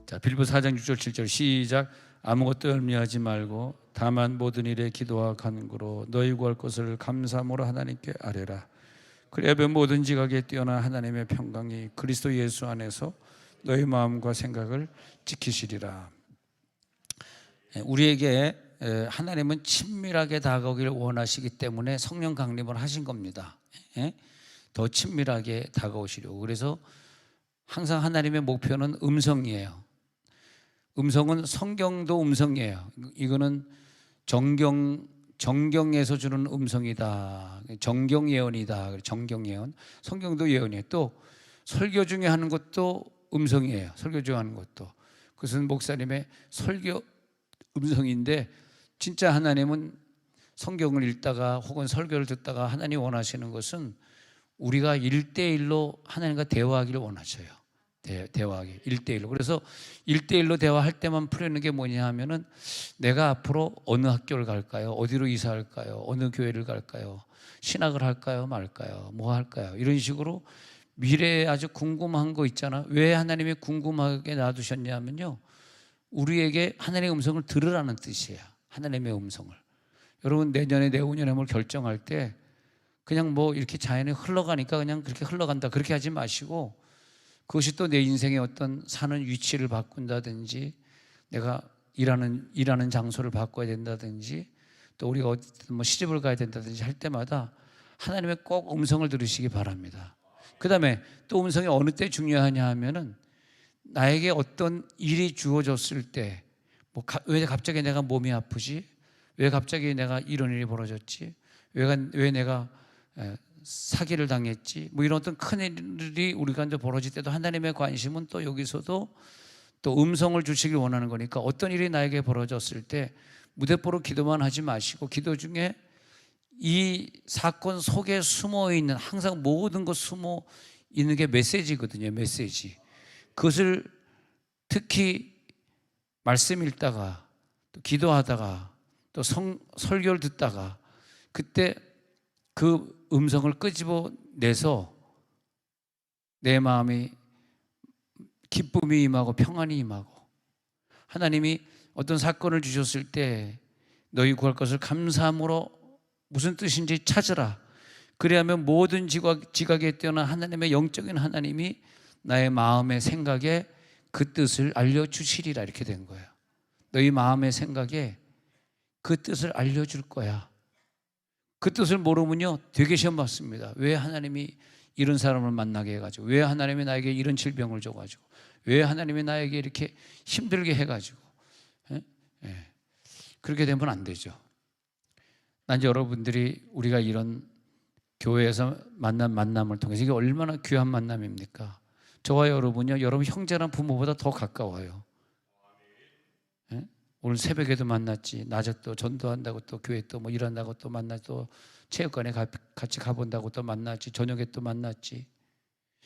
자, 빌립보 4장 6절 7절 시작. 아무것도 염려하지 말고 다만 모든 일에 기도와 간구로 너희 구할 것을 감사함으로 하나님께 아뢰라. 그래야 모든 지각에 뛰어난 하나님의 평강이 그리스도 예수 안에서 너희 마음과 생각을 지키시리라. 우리에게 하나님은 친밀하게 다가오기를 원하시기 때문에 성령 강림을 하신 겁니다. 더 친밀하게 다가오시려고. 그래서 항상 하나님의 목표는 음성이에요. 음성은 성경도 음성이에요. 이거는 정경에서 주는 음성이다. 정경 예언이다. 정경 예언. 성경도 예언이에요. 또 설교 중에 하는 것도 음성이에요. 설교 중에 하는 것도. 그것은 목사님의 설교 음성인데, 진짜 하나님은 성경을 읽다가 혹은 설교를 듣다가 하나님 원하시는 것은 우리가 1대1로 하나님과 대화하기를 원하셔요. 대화하기 1대1로. 그래서 1대1로 대화할 때만 풀리는 게 뭐냐 하면은, 내가 앞으로 어느 학교를 갈까요? 어디로 이사할까요? 어느 교회를 갈까요? 신학을 할까요? 말까요? 뭐 할까요? 이런 식으로 미래에 아주 궁금한 거 있잖아. 왜 하나님이 궁금하게 놔두셨냐면요, 우리에게 하나님의 음성을 들으라는 뜻이에요. 하나님의 음성을. 여러분, 내년에 내후년에 뭘 결정할 때 그냥 뭐 이렇게 자연에 흘러가니까 그냥 그렇게 흘러간다, 그렇게 하지 마시고, 그것이 또 내 인생의 어떤 사는 위치를 바꾼다든지, 내가 일하는 장소를 바꿔야 된다든지, 또 우리가 어디든 뭐 시집을 가야 된다든지 할 때마다 하나님의 꼭 음성을 들으시기 바랍니다. 그 다음에 또 음성이 어느 때 중요하냐 하면은, 나에게 어떤 일이 주어졌을 때, 왜 갑자기 내가 몸이 아프지? 왜 갑자기 내가 이런 일이 벌어졌지? 왜 내가 사기를 당했지? 뭐 이런 어떤 큰 일이 우리가 이제 벌어질 때도 하나님의 관심은 또 여기서도 또 음성을 주시길 원하는 거니까, 어떤 일이 나에게 벌어졌을 때 무대뽀로 기도만 하지 마시고, 기도 중에 이 사건 속에 숨어 있는, 항상 모든 것 숨어 있는 게 메시지거든요. 메시지. 그것을 특히 말씀 읽다가 또 기도하다가 또 설교를 듣다가, 그때 그 음성을 끄집어내서 내 마음이 기쁨이 임하고 평안이 임하고, 하나님이 어떤 사건을 주셨을 때 너희 구할 것을 감사함으로 무슨 뜻인지 찾으라. 그래야면 모든 지각에 뛰어난 하나님의 영적인 하나님이 나의 마음의 생각에 그 뜻을 알려주시리라. 이렇게 된 거예요. 너희 마음의 생각에 그 뜻을 알려줄 거야. 그 뜻을 모르면요, 되게 시험 받습니다. 왜 하나님이 이런 사람을 만나게 해가지고, 왜 하나님이 나에게 이런 질병을 줘가지고, 왜 하나님이 나에게 이렇게 힘들게 해가지고. 그렇게 되면 안 되죠. 난 여러분들이 우리가 이런 교회에서 만난 만남을 통해서, 이게 얼마나 귀한 만남입니까? 저와 여러분요, 여러분 형제란 부모보다 더 가까워요. 오늘 새벽에도 만났지, 낮에 또 전도한다고 또 교회 또 뭐 일한다고 또 만나지, 또 체육관에 같이 가본다고 또 만났지, 저녁에 또 만났지,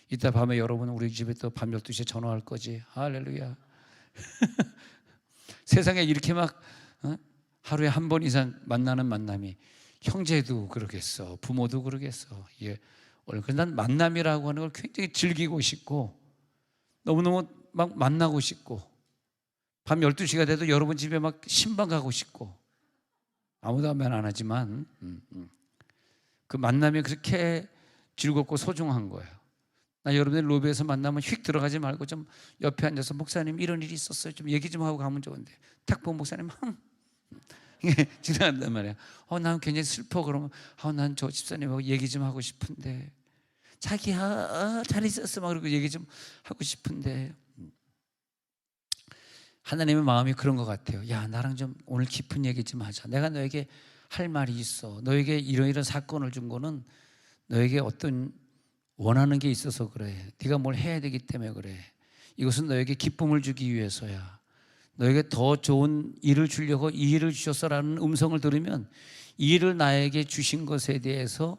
이따 밤에 여러분은 우리 집에 또 밤 12시에 전화할 거지. 할렐루야. 세상에 이렇게 막 하루에 한 번 이상 만나는 만남이, 형제도 그러겠어, 부모도 그러겠어. 예. 그래서 난 만남이라고 하는 걸 굉장히 즐기고 싶고, 너무너무 막 만나고 싶고, 밤 12시가 돼도 여러분 집에 막 신방 가고 싶고, 아무도 하면 안 하지만 그 만남이 그렇게 즐겁고 소중한 거예요. 나 여러분들 로비에서 만나면 휙 들어가지 말고 좀 옆에 앉아서, 목사님 이런 일이 있었어요, 좀 얘기 좀 하고 가면 좋은데, 탁 보면 목사님 지나간단 말이야. 난 굉장히 슬퍼. 그러면 난 저 집사님하고 얘기 좀 하고 싶은데, 자기야 잘 있었어 막 그러고 얘기 좀 하고 싶은데. 하나님의 마음이 그런 것 같아요. 야, 나랑 좀 오늘 깊은 얘기 좀 하자. 내가 너에게 할 말이 있어. 너에게 이런 사건을 준 거는 너에게 어떤 원하는 게 있어서 그래. 네가 뭘 해야 되기 때문에 그래. 이것은 너에게 기쁨을 주기 위해서야. 너에게 더 좋은 일을 주려고 이 일을 주셨어라는 음성을 들으면, 이 일을 나에게 주신 것에 대해서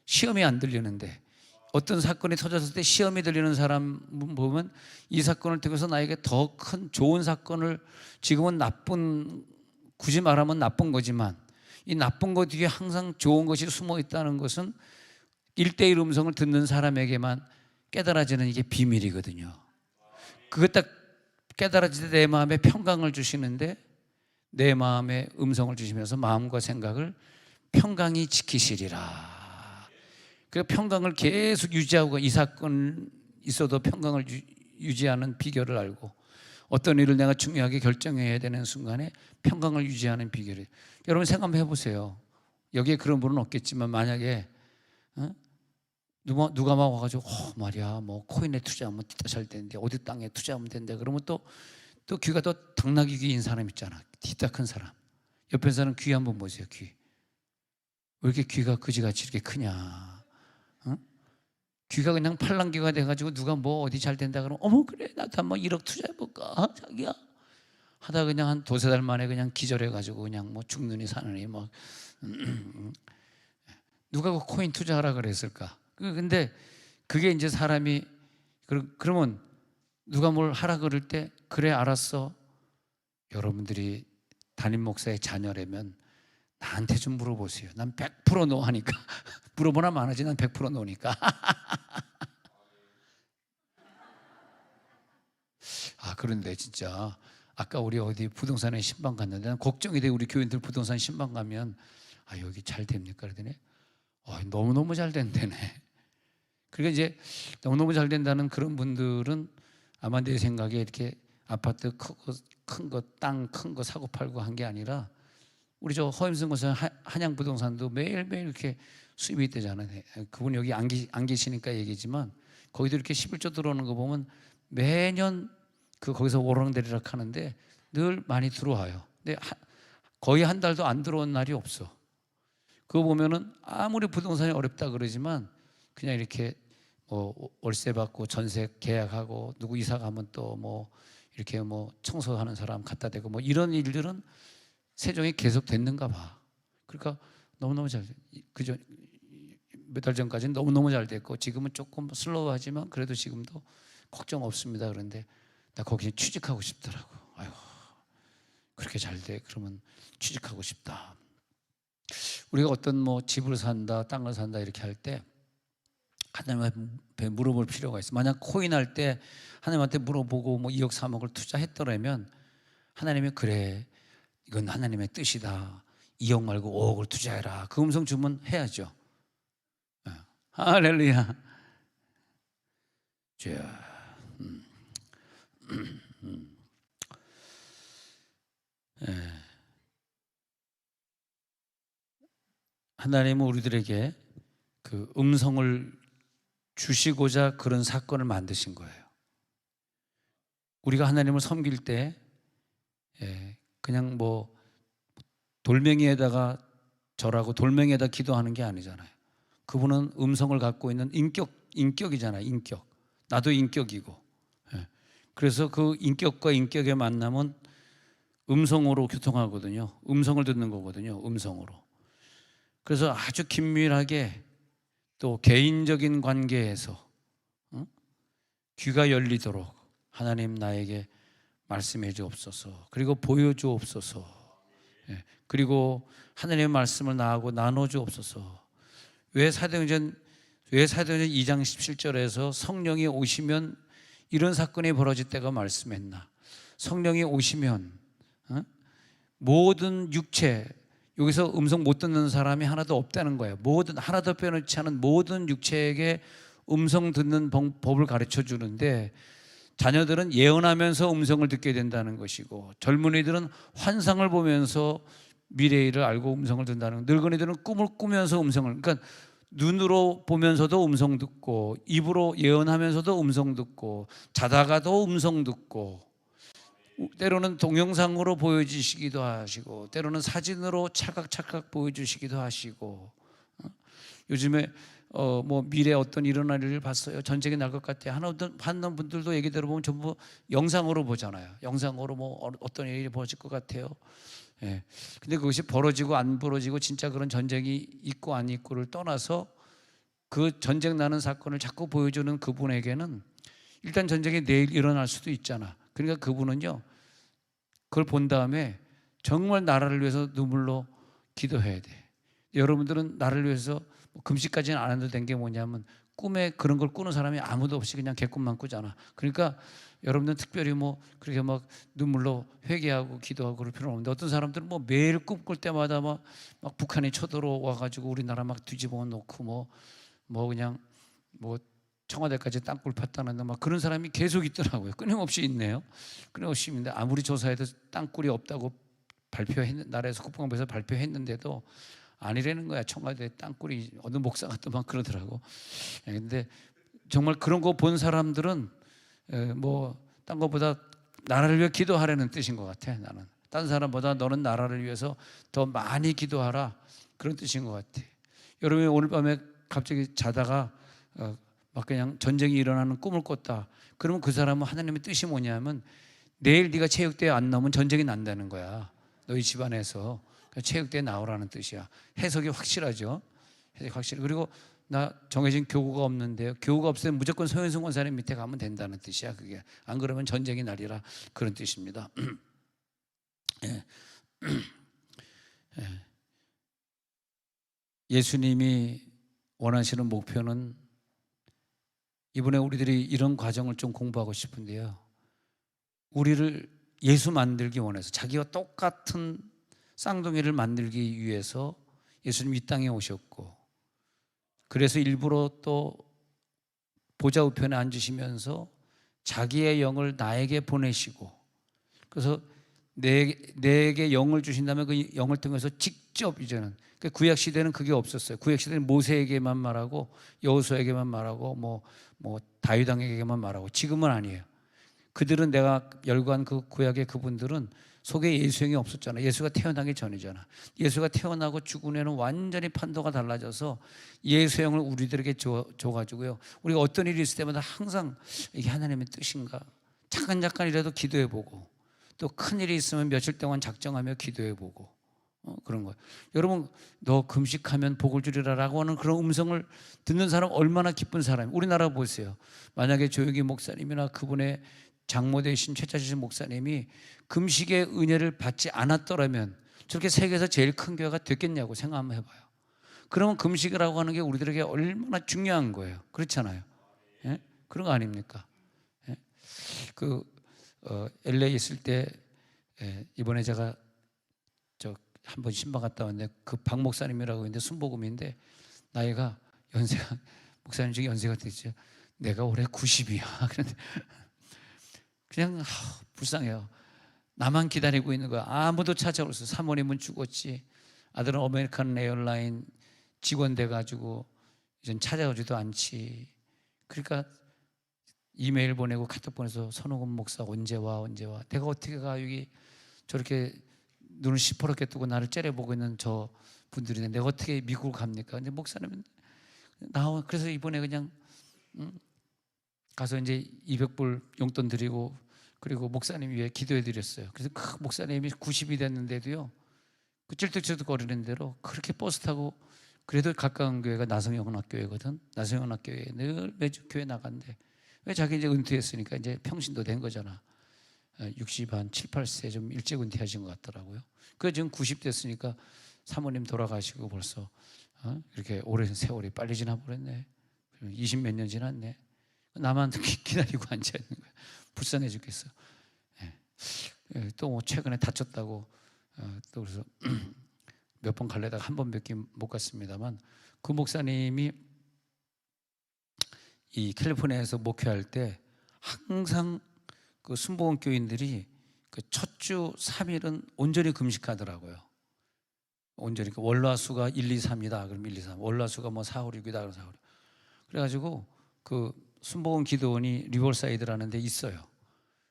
시험이 안 들리는데, 어떤 사건이 터졌을 때 시험이 들리는 사람 보면, 이 사건을 통해서 나에게 더 큰 좋은 사건을, 지금은 굳이 말하면 나쁜 거지만, 이 나쁜 것 뒤에 항상 좋은 것이 숨어 있다는 것은 1대1 음성을 듣는 사람에게만 깨달아지는 이게 비밀이거든요. 그거 딱 깨달아질 때 내 마음에 평강을 주시는데 내 마음에 음성을 주시면서 마음과 생각을 평강히 지키시리라. 그 평강을 계속 유지하고 이 사건 있어도 평강을 유지하는 비결을 알고 어떤 일을 내가 중요하게 결정해야 되는 순간에 평강을 유지하는 비결이 여러분 생각 한번 해보세요. 여기에 그런 분은 없겠지만 만약에 누가 막 와가지고 말이야 뭐 코인에 투자하면 진짜 잘 되는데 어디 땅에 투자하면 된대 그러면 또 귀가 더 당나귀 귀인 사람 있잖아. 뒤따 큰 사람. 옆에 사람 귀 한번 보세요. 귀. 왜 이렇게 귀가 그지같이 이렇게 크냐. 귀가 그냥 팔랑귀가 돼가지고 누가 뭐 어디 잘 된다 그러면 어머 그래 나도 한번 1억 투자해볼까 자기야 하다 그냥 한 2-3달 만에 그냥 기절해가지고 그냥 뭐 죽느니 사느니 뭐 누가 그 코인 투자하라 그랬을까. 근데 그게 이제 사람이 그러면 누가 뭘 하라 그럴 때 그래 알았어. 여러분들이 담임 목사의 자녀라면 나한테 좀 물어보세요. 난 100% 노하니까. 물어보나 많아지 난 100% 노니까. 그런데 진짜 아까 우리 어디 부동산에 신방 갔는데 난 걱정이 돼. 우리 교인들 부동산 신방 가면 여기 잘 됩니까? 그러더니 너무너무 잘 된다네. 그러니까 이제 너무너무 잘 된다는 그런 분들은 아마 내 생각에 이렇게 아파트 큰 거, 땅 큰 거 사고 팔고 한 게 아니라 우리 저 허임승 권사 한양 부동산도 매일매일 이렇게 수입이 있대잖아요. 그분 여기 안 계시니까 얘기지만 거기도 이렇게 11조 들어오는 거 보면 매년 거기서 오르락내리락 하는데 늘 많이 들어와요. 근데 거의 한 달도 안 들어온 날이 없어. 그거 보면은 아무리 부동산이 어렵다 그러지만 그냥 이렇게 월세 받고 전세 계약하고 누구 이사 가면 또 뭐 이렇게 뭐 청소하는 사람 갖다 대고 뭐 이런 일들은 세종이 계속 됐는가 봐. 그러니까 너무너무 잘 그죠. 몇 달 전까지는 너무너무 잘 됐고 지금은 조금 슬로우하지만 그래도 지금도 걱정 없습니다. 그런데 나 거기 취직하고 싶더라고. 아이고 그렇게 잘 돼. 그러면 취직하고 싶다. 우리가 어떤 뭐 집을 산다, 땅을 산다 이렇게 할 때 하나님한테 물어볼 필요가 있어. 만약 코인 할 때 하나님한테 물어보고 뭐 2억 3억을 투자했더라면 하나님이 그래 이건 하나님의 뜻이다. 2억 말고 5억을 투자해라. 그 음성 주문 해야죠. 할렐루야. 하나님은 우리들에게 그 음성을 주시고자 그런 사건을 만드신 거예요. 우리가 하나님을 섬길 때 그냥 뭐 돌멩이에다가 절하고 돌멩이에다 기도하는 게 아니잖아요. 그분은 음성을 갖고 있는 인격이잖아요. 인격. 나도 인격이고. 그래서 그 인격과 인격의 만남은 음성으로 교통하거든요. 음성을 듣는 거거든요. 음성으로. 그래서 아주 긴밀하게 또 개인적인 관계에서 귀가 열리도록 하나님 나에게 말씀해 주옵소서. 그리고 보여 주옵소서. 그리고 하나님의 말씀을 나하고 나눠 주옵소서. 왜 사도행전 2장 17절에서 성령이 오시면 이런 사건이 벌어질 때가 말씀했나? 성령이 오시면 모든 육체, 여기서 음성 못 듣는 사람이 하나도 없다는 거예요. 하나도 빼놓지 않은 모든 육체에게 음성 듣는 법을 가르쳐 주는데 자녀들은 예언하면서 음성을 듣게 된다는 것이고 젊은이들은 환상을 보면서 미래일을 알고 음성을 듣는다는 거예요. 늙은이들은 꿈을 꾸면서 음성을, 그러니까 눈으로 보면서도 음성 듣고 입으로 예언하면서도 음성 듣고 자다가도 음성 듣고 때로는 동영상으로 보여주시기도 하시고 때로는 사진으로 찰칵찰칵 보여주시기도 하시고 요즘에 뭐 미래에 어떤 일어날 일을 봤어요. 전쟁이 날 것 같아 하는 분들도 얘기 들어보면 전부 영상으로 보잖아요. 영상으로 뭐 어떤 일이 벌어질 것 같아요. 근데 그것이 벌어지고 안 벌어지고 진짜 그런 전쟁이 있고 안 있고를 떠나서 그 전쟁 나는 사건을 자꾸 보여주는 그분에게는 일단 전쟁이 내일 일어날 수도 있잖아. 그러니까 그분은요 그걸 본 다음에 정말 나라를 위해서 눈물로 기도해야 돼. 여러분들은 나를 위해서 금식까지는 안 해도 된 게 뭐냐면 꿈에 그런 걸 꾸는 사람이 아무도 없이 그냥 개꿈만 꾸잖아. 그러니까 여러분들 특별히 뭐 그렇게 막 눈물로 회개하고 기도하고 그럴 필요는 없는데, 어떤 사람들은 뭐 매일 꿈 꿀 때마다 막 북한이 쳐들어와 가지고 우리나라 막 뒤집어 놓고 뭐 그냥 뭐 청와대까지 땅굴 팠다는데 막 그런 사람이 계속 있더라고요. 끊임없이 있네요. 끊임없이 있는데 아무리 조사해도 땅굴이 없다고 나라에서 국방부에서 발표했는데도 아니라는 거야. 청와대 땅굴이 어느 목사가 또 막 그러더라고. 근데 정말 그런 거 본 사람들은 뭐 딴 것보다 나라를 위해 기도하라는 뜻인 것 같아. 나는 딴 사람보다 너는 나라를 위해서 더 많이 기도하라, 그런 뜻인 것 같아. 여러분이 오늘 밤에 갑자기 자다가 막 그냥 전쟁이 일어나는 꿈을 꿨다. 그러면 그 사람은 하나님의 뜻이 뭐냐면 내일 네가 체육대회 안 나오면 전쟁이 난다는 거야. 너희 집안에서 체육대회 나오라는 뜻이야. 해석이 확실하죠. 해석이 확실해. 그리고 나 정해진 교구가 없는데요. 교구가 없으면 무조건 서현승 원사님 밑에 가면 된다는 뜻이야. 그게 안 그러면 전쟁이 날이라, 그런 뜻입니다. 예. 예. 예수님이 원하시는 목표는, 이번에 우리들이 이런 과정을 좀 공부하고 싶은데요, 우리를 예수 만들기 원해서 자기와 똑같은 쌍둥이를 만들기 위해서 예수님 이 땅에 오셨고, 그래서 일부러 또 보좌 우편에 앉으시면서 자기의 영을 나에게 보내시고, 그래서 내게 영을 주신다면 그 영을 통해서 직접, 이제는 구약 시대는 그게 없었어요. 구약 시대는 모세에게만 말하고 여호수아에게만 말하고 뭐 다윗 왕에게만 말하고, 지금은 아니에요. 그들은, 내가 열거한 그 구약의 그분들은 속에 예수형이 없었잖아. 예수가 태어나기 전이잖아. 예수가 태어나고 죽은 후에는 완전히 판도가 달라져서 예수형을 우리들에게 줘가지고요, 우리가 어떤 일이 있을 때마다 항상 이게 하나님의 뜻인가 잠깐이라도 기도해보고, 또 큰일이 있으면 며칠 동안 작정하며 기도해보고, 그런 거예요. 여러분, 너 금식하면 복을 주리라 라고 하는 그런 음성을 듣는 사람 얼마나 기쁜 사람이에요. 우리나라 보세요. 만약에 조용기 목사님이나 그분의 장모 되신 최차진 목사님이 금식의 은혜를 받지 않았더라면 저렇게 세계에서 제일 큰 교회가 됐겠냐고 생각 한번 해봐요. 그러면 금식이라고 하는 게 우리들에게 얼마나 중요한 거예요. 그렇잖아요. 예? 그런 거 아닙니까? 예? LA 있을 때, 이번에 제가 한번 신방 갔다 왔는데, 그 박 목사님이라고 있는데 순복음인데, 나이가 연세가, 목사님 중에 연세가 됐죠. 내가 올해 90이야. 그런데 그냥 불쌍해요. 나만 기다리고 있는 거야. 아무도 찾아올 수 없어. 사모님은 죽었지, 아들은 아메리칸 에어라인 직원 돼가지고 이젠 찾아오지도 않지. 그러니까 이메일 보내고 카톡 보내서 선호금 목사 언제 와. 내가 어떻게 가, 여기 저렇게 눈을 시퍼렇게 뜨고 나를 째려보고 있는 저 분들인데 내가 어떻게 미국을 갑니까? 근데 목사님은 나와. 그래서 이번에 그냥 가서 이제 200불 용돈 드리고, 그리고 목사님 위해 기도해 드렸어요. 그래서 그 목사님이 90이 됐는데도요, 그 찔득찔득거리는 대로 그렇게 버스 타고, 그래도 가까운 교회가 나성영학교회거든. 나성영학교회에 늘 매주 교회 나간대. 왜? 자기 이제 은퇴했으니까 이제 평신도 된 거잖아. 60 한 7, 8세 좀 일찍 은퇴하신 것 같더라고요. 그 지금 90 됐으니까 사모님 돌아가시고 벌써 이렇게 오랜 세월이 빨리 지나버렸네. 20 몇 년 지났네. 나만 기다리고 앉아 있는 거야. 불쌍해 죽겠어. 또 뭐 최근에 다쳤다고 또 그래서 몇 번 갈래다가 한 번밖에 못 갔습니다만, 그 목사님이 이 캘리포니아에서 목회할 때 항상 그 순복음 교인들이 그 첫 주 3일은 온전히 금식하더라고요. 온전히 월화수가 1, 2, 3이다. 그럼 1, 2, 3. 월화수가 뭐 4, 5, 6이다. 그럼 4, 5, 6. 그래가지고 그 순복음 기도원이 리버사이드라는 데 있어요.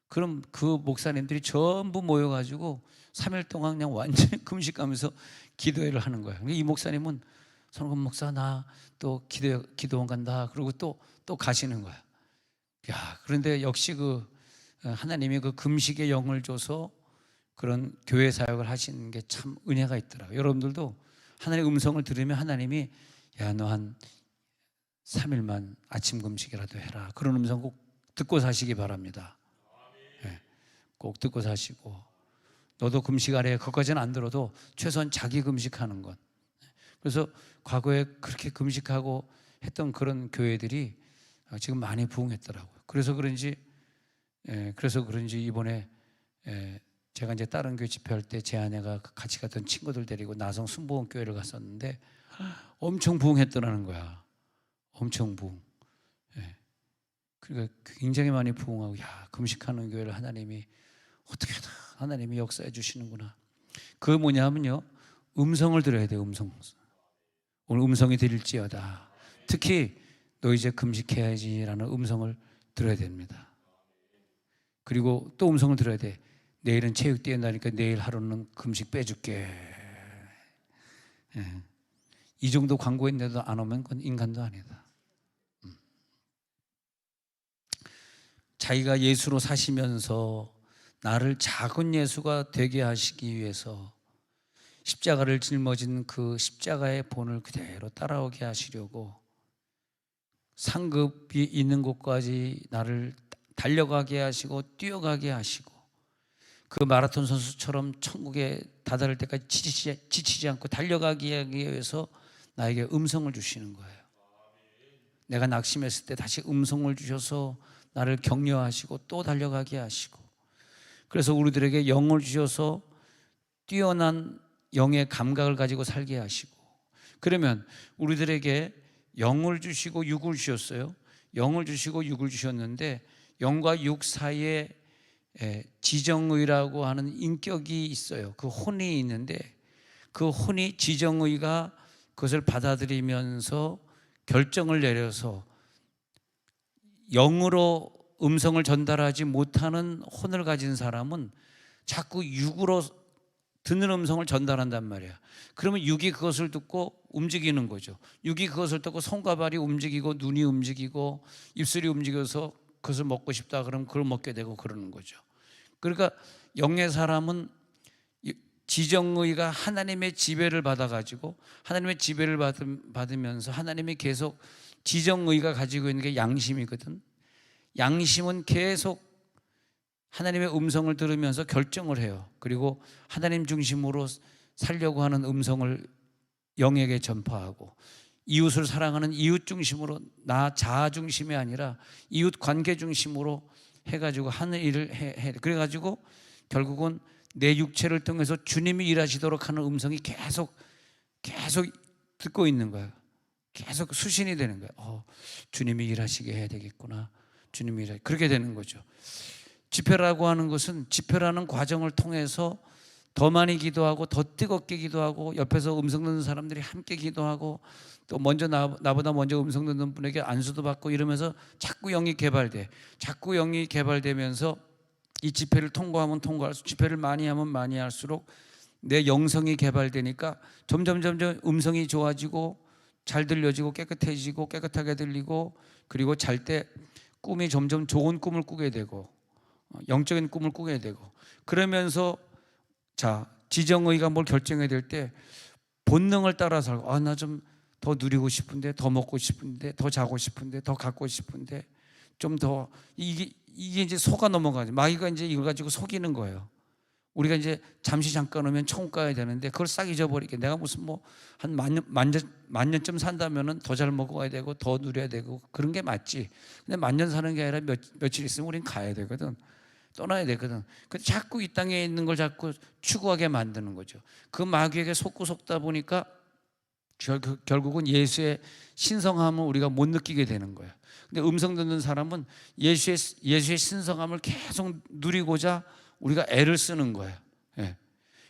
그럼 그 목사님들이 전부 모여가지고 3일 동안 그냥 완전히 금식하면서 기도회를 하는 거예요. 이 목사님은 선호금 목사 나 또 기도원 간다. 그리고 또 가시는 거야. 야, 그런데 역시 그 하나님이 그 금식의 영을 줘서 그런 교회 사역을 하시는 게 참 은혜가 있더라고요. 여러분들도 하나님의 음성을 들으면 하나님이 야, 너 한 3일만 아침 금식이라도 해라. 그런 음성 꼭 듣고 사시기 바랍니다. 네, 꼭 듣고 사시고, 너도 금식하래. 그것까지는 안 들어도 최소한 자기 금식하는 것. 그래서 과거에 그렇게 금식하고 했던 그런 교회들이 지금 많이 부흥했더라고요. 그래서 그런지 이번에 제가 이제 다른 교회 집회할 때 제 아내가 같이 갔던 친구들 데리고 나성 순복음 교회를 갔었는데 엄청 부흥했더라는 거야. 엄청 부흥. 그러니까 굉장히 많이 부흥하고, 야, 금식하는 교회를 하나님이 어떻게든 하나님이 역사해 주시는구나. 그게 뭐냐면요, 음성을 들어야 돼요. 오늘 음성이 들릴지어다. 특히 너 이제 금식해야지라는 음성을 들어야 됩니다. 그리고 또 음성을 들어야 돼. 내일은 체육대회 나니까 내일 하루는 금식 빼줄게. 이 정도 광고했는데도 안 오면 그건 인간도 아니다. 자기가 예수로 사시면서 나를 작은 예수가 되게 하시기 위해서 십자가를 짊어진 그 십자가의 본을 그대로 따라오게 하시려고 상급이 있는 곳까지 나를 달려가게 하시고 뛰어가게 하시고, 그 마라톤 선수처럼 천국에 다다를 때까지 지치지 않고 달려가게 하기 위해서 나에게 음성을 주시는 거예요. 내가 낙심했을 때 다시 음성을 주셔서 나를 격려하시고 또 달려가게 하시고, 그래서 우리들에게 영을 주셔서 뛰어난 영의 감각을 가지고 살게 하시고, 그러면 우리들에게 영을 주시고 육을 주셨어요. 영을 주시고 육을 주셨는데 영과 육 사이에 지정의라고 하는 인격이 있어요. 그 혼이 있는데 그 혼이, 지정의가 그것을 받아들이면서 결정을 내려서 영으로 음성을 전달하지 못하는 혼을 가진 사람은 자꾸 육으로 듣는 음성을 전달한단 말이야. 그러면 육이 그것을 듣고 움직이는 거죠. 육이 그것을 듣고 손과 발이 움직이고 눈이 움직이고 입술이 움직여서 그것을 먹고 싶다 그러면 그걸 먹게 되고 그러는 거죠. 그러니까 영의 사람은 지정의가 하나님의 지배를 받아가지고 하나님의 지배를 받으면서 하나님이 계속, 지정의가 가지고 있는 게 양심이거든. 양심은 계속 하나님의 음성을 들으면서 결정을 해요. 그리고 하나님 중심으로 살려고 하는 음성을 영에게 전파하고, 이웃을 사랑하는 이웃 중심으로, 나 자아 중심이 아니라 이웃 관계 중심으로 해가지고 하는 일을 해. 그래가지고 결국은 내 육체를 통해서 주님이 일하시도록 하는 음성이 계속 듣고 있는 거예요. 계속 수신이 되는 거예요. 주님이 일하시게 해야 되겠구나. 주님이 일하시게, 그렇게 되는 거죠. 집회라고 하는 것은, 집회라는 과정을 통해서 더 많이 기도하고 더 뜨겁게 기도하고 옆에서 음성 듣는 사람들이 함께 기도하고 또 먼저 나보다 먼저 음성 듣는 분에게 안수도 받고 이러면서 자꾸 영이 개발돼. 자꾸 영이 개발되면서 이 집회를 통과하면 통과할수록, 집회를 많이 하면 많이 할수록 내 영성이 개발되니까 점점 음성이 좋아지고 잘 들려지고 깨끗해지고 깨끗하게 들리고, 그리고 잘 때 꿈이 점점 좋은 꿈을 꾸게 되고 영적인 꿈을 꾸게 되고, 그러면서 자, 지정의가 뭘 결정해야 될 때 본능을 따라 살고, 나 좀 더 누리고 싶은데, 더 먹고 싶은데, 더 자고 싶은데, 더 갖고 싶은데, 좀 더, 이게 이제 속아 넘어가죠. 마귀가 이제 이걸 가지고 속이는 거예요. 우리가 이제 잠시 잠깐 오면 천국 가야 되는데 그걸 싹 잊어버리게, 내가 무슨 뭐 한 만 년쯤 산다면은 더 잘 먹어야 되고 더 누려야 되고 그런 게 맞지. 근데 만 년 사는 게 아니라 며칠 있으면 우린 가야 되거든. 떠나야 되거든. 근데 자꾸 이 땅에 있는 걸 자꾸 추구하게 만드는 거죠. 그 마귀에게 속다 보니까 결국은 예수의 신성함을 우리가 못 느끼게 되는 거예요. 근데 음성 듣는 사람은 예수의 신성함을 계속 누리고자 우리가 애를 쓰는 거예요.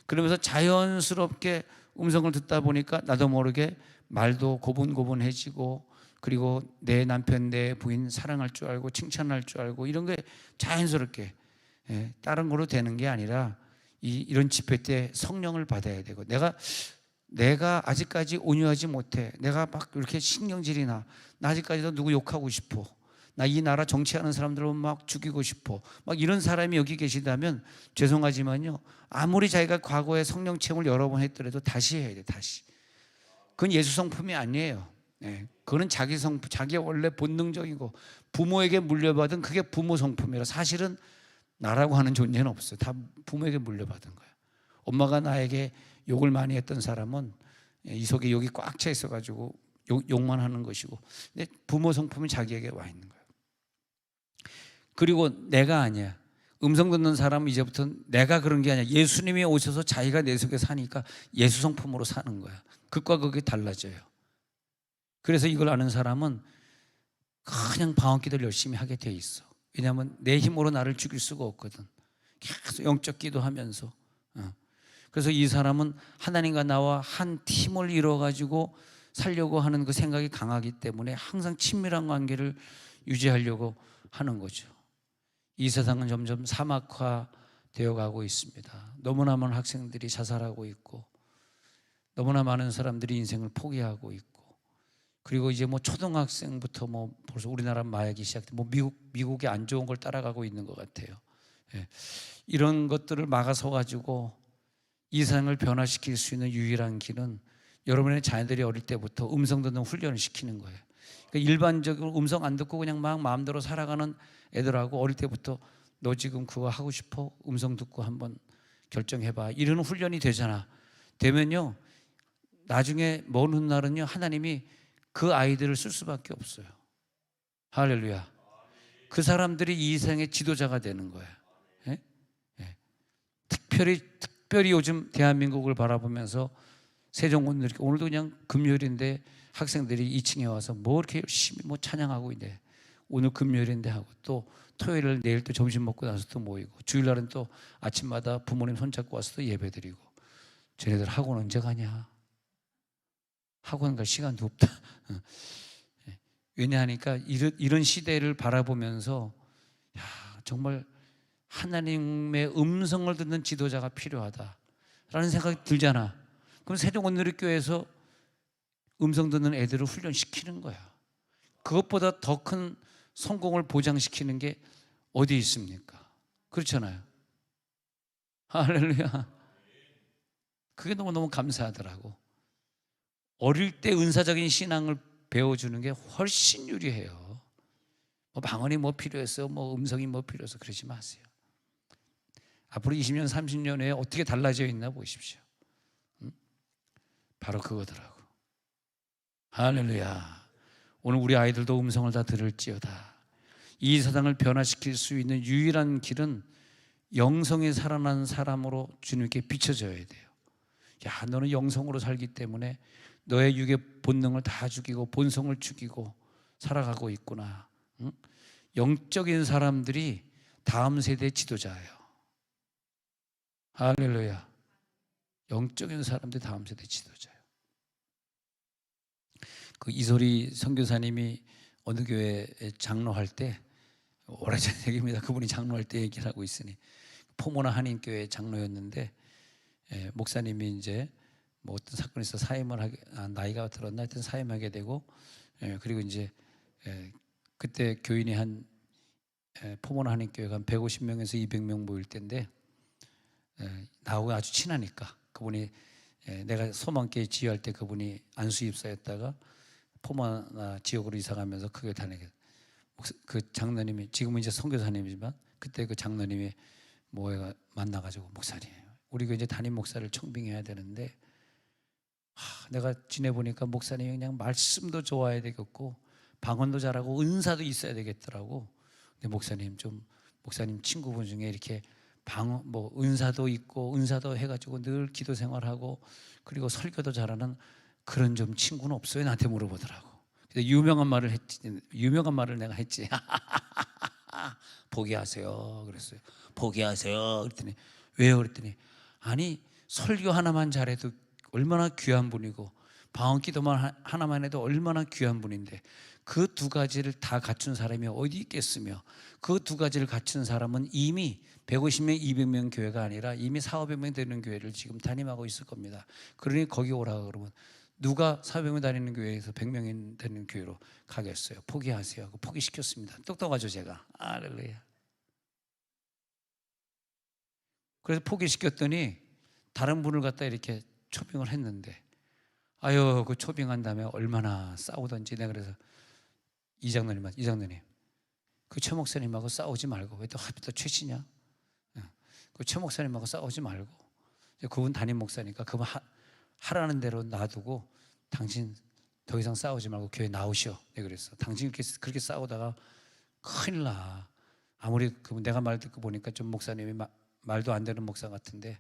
그러면서 자연스럽게 음성을 듣다 보니까 나도 모르게 말도 고분고분해지고, 그리고 내 남편, 내 부인 사랑할 줄 알고 칭찬할 줄 알고, 이런 게 자연스럽게, 다른 거로 되는 게 아니라 이런 집회 때 성령을 받아야 되고, 내가 아직까지 온유하지 못해, 내가 막 이렇게 신경질이 나 아직까지도 누구 욕하고 싶어, 나 이 나라 정치하는 사람들을 막 죽이고 싶어, 막 이런 사람이 여기 계시다면 죄송하지만요, 아무리 자기가 과거에 성령 체험을 여러 번 했더라도 다시 해야 돼. 다시. 그건 예수 성품이 아니에요. 그거는 자기 원래 본능적이고 부모에게 물려받은, 그게 부모 성품이라, 사실은 나라고 하는 존재는 없어요. 다 부모에게 물려받은 거예요. 엄마가 나에게 욕을 많이 했던 사람은 이 속에 욕이 꽉 차 있어가지고 욕만 하는 것이고, 근데 부모 성품이 자기에게 와 있는 거예요. 그리고 내가 아니야. 음성 듣는 사람은 이제부터 내가 그런 게 아니야. 예수님이 오셔서 자기가 내 속에 사니까 예수 성품으로 사는 거야. 극과 극이 달라져요. 그래서 이걸 아는 사람은 그냥 방언기도를 열심히 하게 돼 있어. 왜냐하면 내 힘으로 나를 죽일 수가 없거든. 계속 영적 기도하면서. 그래서 이 사람은 하나님과 나와 한 팀을 이루어가지고 살려고 하는 그 생각이 강하기 때문에 항상 친밀한 관계를 유지하려고 하는 거죠. 이 세상은 점점 사막화되어 가고 있습니다. 너무나 많은 학생들이 자살하고 있고, 너무나 많은 사람들이 인생을 포기하고 있고, 그리고 이제 뭐 초등학생부터 뭐 벌써 우리나라 마약이 시작돼, 뭐 미국의 안 좋은 걸 따라가고 있는 것 같아요. 예. 이런 것들을 막아서 가지고 이 세상을 변화시킬 수 있는 유일한 길은 여러분의 자녀들이 어릴 때부터 음성 듣는 훈련을 시키는 거예요. 그러니까 일반적으로 음성 안 듣고 그냥 막 마음대로 살아가는 애들하고 어릴 때부터 너 지금 그거 하고 싶어? 음성 듣고 한번 결정해봐. 이런 훈련이 되잖아. 되면요, 나중에 먼 훗날은요, 하나님이 그 아이들을 쓸 수밖에 없어요. 할렐루야. 그 사람들이 이 세상의 지도자가 되는 거예요. 예? 예. 특별히 요즘 대한민국을 바라보면서 세종문들, 오늘도 그냥 금요일인데 학생들이 2층에 와서 뭐 이렇게 열심히 뭐 찬양하고 있는데, 오늘 금요일인데 하고, 또 토요일 내일 또 점심 먹고 나서 또 모이고, 주일날은 또 아침마다 부모님 손잡고 와서 또 예배드리고. 쟤네들 학원 언제 가냐? 학원 갈 시간도 없다. 왜냐하니까 이런 시대를 바라보면서, 야, 정말 하나님의 음성을 듣는 지도자가 필요하다라는 생각이 들잖아. 그럼 세종원누리교회에서 음성 듣는 애들을 훈련시키는 거야. 그것보다 더 큰 성공을 보장시키는 게 어디 있습니까? 그렇잖아요. 할렐루야. 그게 너무너무 감사하더라고. 어릴 때 은사적인 신앙을 배워주는 게 훨씬 유리해요. 뭐 방언이 뭐 필요해서, 뭐 음성이 뭐 필요해서 그러지 마세요. 앞으로 20년, 30년 후에 어떻게 달라져 있나 보십시오. 바로 그거더라고. 할렐루야. 오늘 우리 아이들도 음성을 다 들을지어다. 이 세상을 변화시킬 수 있는 유일한 길은 영성에 살아난 사람으로 주님께 비춰져야 돼요. 야, 너는 영성으로 살기 때문에 너의 육의 본능을 다 죽이고 본성을 죽이고 살아가고 있구나. 응? 영적인 사람들이 다음 세대의 지도자예요. 할렐루야. 영적인 사람들이 다음 세대 지도자예요. 그 이소리 선교사님이 어느 교회에 장로할 때, 오래전 얘기입니다. 그분이 장로할 때 얘기를 하고 있으니, 포모나 한인교회 장로였는데, 목사님이 이제 뭐 어떤 사건이 있어 사임을 하게, 나이가 들었나 하여튼 사임하게 되고, 그리고 이제 그때 교인이 한 포모나 한인교회가 한 150명에서 200명 모일 때인데, 나하고 아주 친하니까 그분이, 내가 소망교회 지휘할 때 그분이 안수입사였다가 포모나 지역으로 이사가면서 크게 다니게, 그 장로님이 지금은 이제 선교사님이지만 그때 그 장로님이 뭐가 만나가지고, 목사님, 우리 이제 담임 목사를 청빙해야 되는데, 내가 지내보니까 목사님이 그냥 말씀도 좋아야 되겠고 방언도 잘하고 은사도 있어야 되겠더라고. 근데 목사님 친구분 중에 이렇게 방언 뭐 은사도 있고 은사도 해가지고 늘 기도 생활하고 그리고 설교도 잘하는 그런 좀 친구는 없어요? 나한테 물어보더라고. 그래서 유명한 말을 내가 했지. 포기하세요. 그랬어요. 포기하세요. 그랬더니 왜요? 그랬더니 아니, 설교 하나만 잘해도 얼마나 귀한 분이고 방언 기도만 하나만 해도 얼마나 귀한 분인데, 그 두 가지를 다 갖춘 사람이 어디 있겠으며, 그 두 가지를 갖춘 사람은 이미 150명, 200명 교회가 아니라 이미 400~500명 되는 교회를 지금 담임하고 있을 겁니다. 그러니 거기 오라 그러면 누가 400명 다니는 교회에서 100명 되는 교회로 가겠어요? 포기하세요. 포기시켰습니다. 똑똑하죠 제가. 할렐루야. 그래서 포기시켰더니 다른 분을 갖다 이렇게 초빙을 했는데, 아유, 그 초빙한 다음에 얼마나 싸우던지. 내가 그래서 이장로님, 그 최 목사님하고 싸우지 말고, 왜 또 하필 또 최씨냐? 그 최 목사님하고 싸우지 말고, 그분 담임 목사니까 그분 하라는 대로 놔두고 당신 더 이상 싸우지 말고 교회 나오시오. 내가 그랬어. 당신 그렇게 싸우다가 큰일 나. 아무리 내가 말 듣고 보니까 좀 목사님이 말도 안 되는 목사 같은데,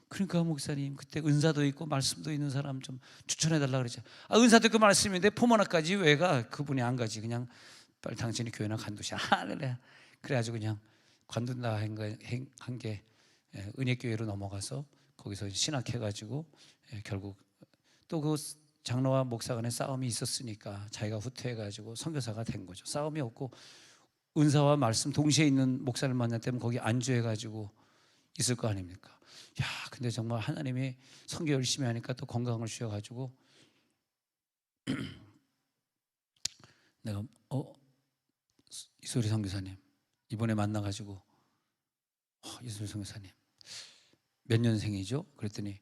그러니까 목사님 그때 은사도 있고 말씀도 있는 사람 좀 추천해 달라 그러죠. 아, 은사도 있고 말씀인데 포모나까지 왜 가? 그분이 안 가지. 그냥 빨리 당신이 교회나 관두시. 아, 그래. 그래가지고 그냥 관둔다 한 게 은혜교회로 넘어가서 거기서 신학해가지고 결국 또 그 장로와 목사 간에 싸움이 있었으니까 자기가 후퇴해가지고 선교사가 된 거죠. 싸움이 없고 은사와 말씀 동시에 있는 목사를 만났다면 거기 안주해가지고 있을 거 아닙니까? 야, 근데 정말 하나님이 선교 열심히 하니까 또 건강을 주셔가지고 내가 이소리 선교사님 이번에 만나가지고 이소리 선교사님 몇 년생이죠? 그랬더니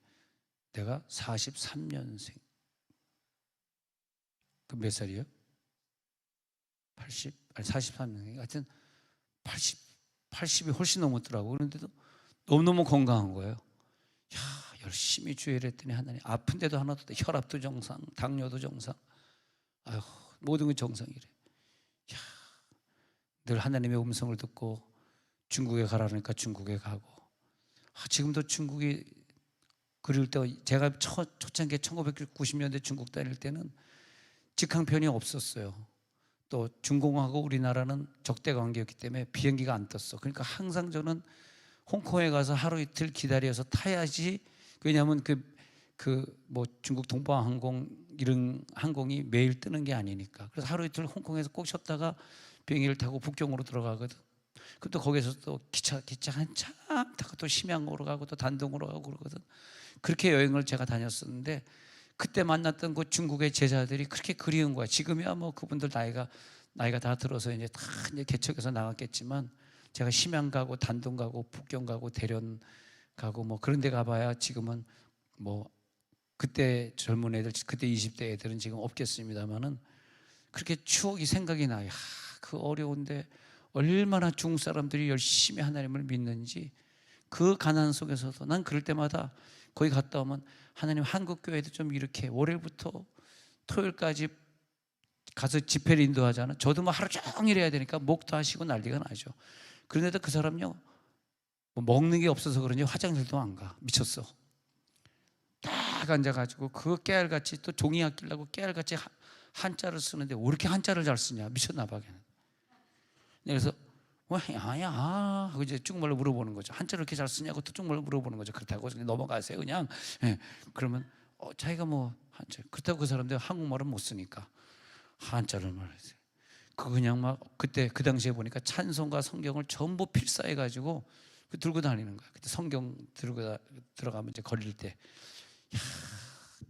내가 43년생. 그 몇 살이에요? 43년생. 하여튼 80이 훨씬 넘었더라고. 그런데도 너무너무 건강한 거예요. 야, 열심히 주의를 했더니 하나님, 아픈데도 하나도 없다. 혈압도 정상, 당뇨도 정상. 아유, 모든 건 정상이래. 야, 늘 하나님의 음성을 듣고 중국에 가라니까 중국에 가고. 지금도 중국이 그릴 때, 제가 초창기에 1990년대 중국 다닐 때는 직항편이 없었어요. 또 중공하고 우리나라는 적대 관계였기 때문에 비행기가 안 떴어. 그러니까 항상 저는 홍콩에 가서 하루 이틀 기다려서 타야지. 왜냐하면 뭐 중국 동방항공 이런 항공이 매일 뜨는 게 아니니까. 그래서 하루 이틀 홍콩에서 꼭 쉬었다가 비행기를 타고 북경으로 들어가거든. 그또 거기서 또 기차 한참 타고 또 심양으로 가고 또 단동으로 가고 그러거든. 그렇게 여행을 제가 다녔었는데 그때 만났던 그 중국의 제자들이 그렇게 그리운 거야. 지금이야 뭐 그분들 나이가 다 들어서 이제 다 이제 개척해서 나갔겠지만 제가 심양 가고 단동 가고 북경 가고 대련 가고 뭐 그런 데 가봐야 지금은 뭐 그때 젊은 애들, 그때 20대 애들은 지금 없겠습니다만은 그렇게 추억이 생각이 나요. 그 어려운데 얼마나 중국 사람들이 열심히 하나님을 믿는지. 그 가난 속에서도 난 그럴 때마다 거기 갔다 오면 하나님, 한국 교회도 좀 이렇게 월요일부터 토요일까지 가서 집회를 인도하잖아. 저도 뭐 하루 종일 해야 되니까 목도 하시고 난리가 나죠. 그런데도 그 사람요, 뭐 먹는 게 없어서 그런지 화장실도 안 가. 미쳤어. 딱 앉아가지고 그 깨알같이 또 종이 아끼려고 깨알같이 한자를 쓰는데 왜 이렇게 한자를 잘 쓰냐. 미쳤나 봐. 그래서 야야 하고 이제 중국말로 물어보는 거죠. 한자를 이렇게 잘 쓰냐고 또 중국말로 물어보는 거죠. 그렇다고 넘어가세요 그냥. 그러면 자기가 뭐 한자, 그렇다고 그 사람들 한국말은 못 쓰니까 한자를 말했어요. 그냥 막 그때 그 당시에 보니까 찬송과 성경을 전부 필사해 가지고 들고 다니는 거야. 그때 성경 들고 들어가면 이제 걸릴 때.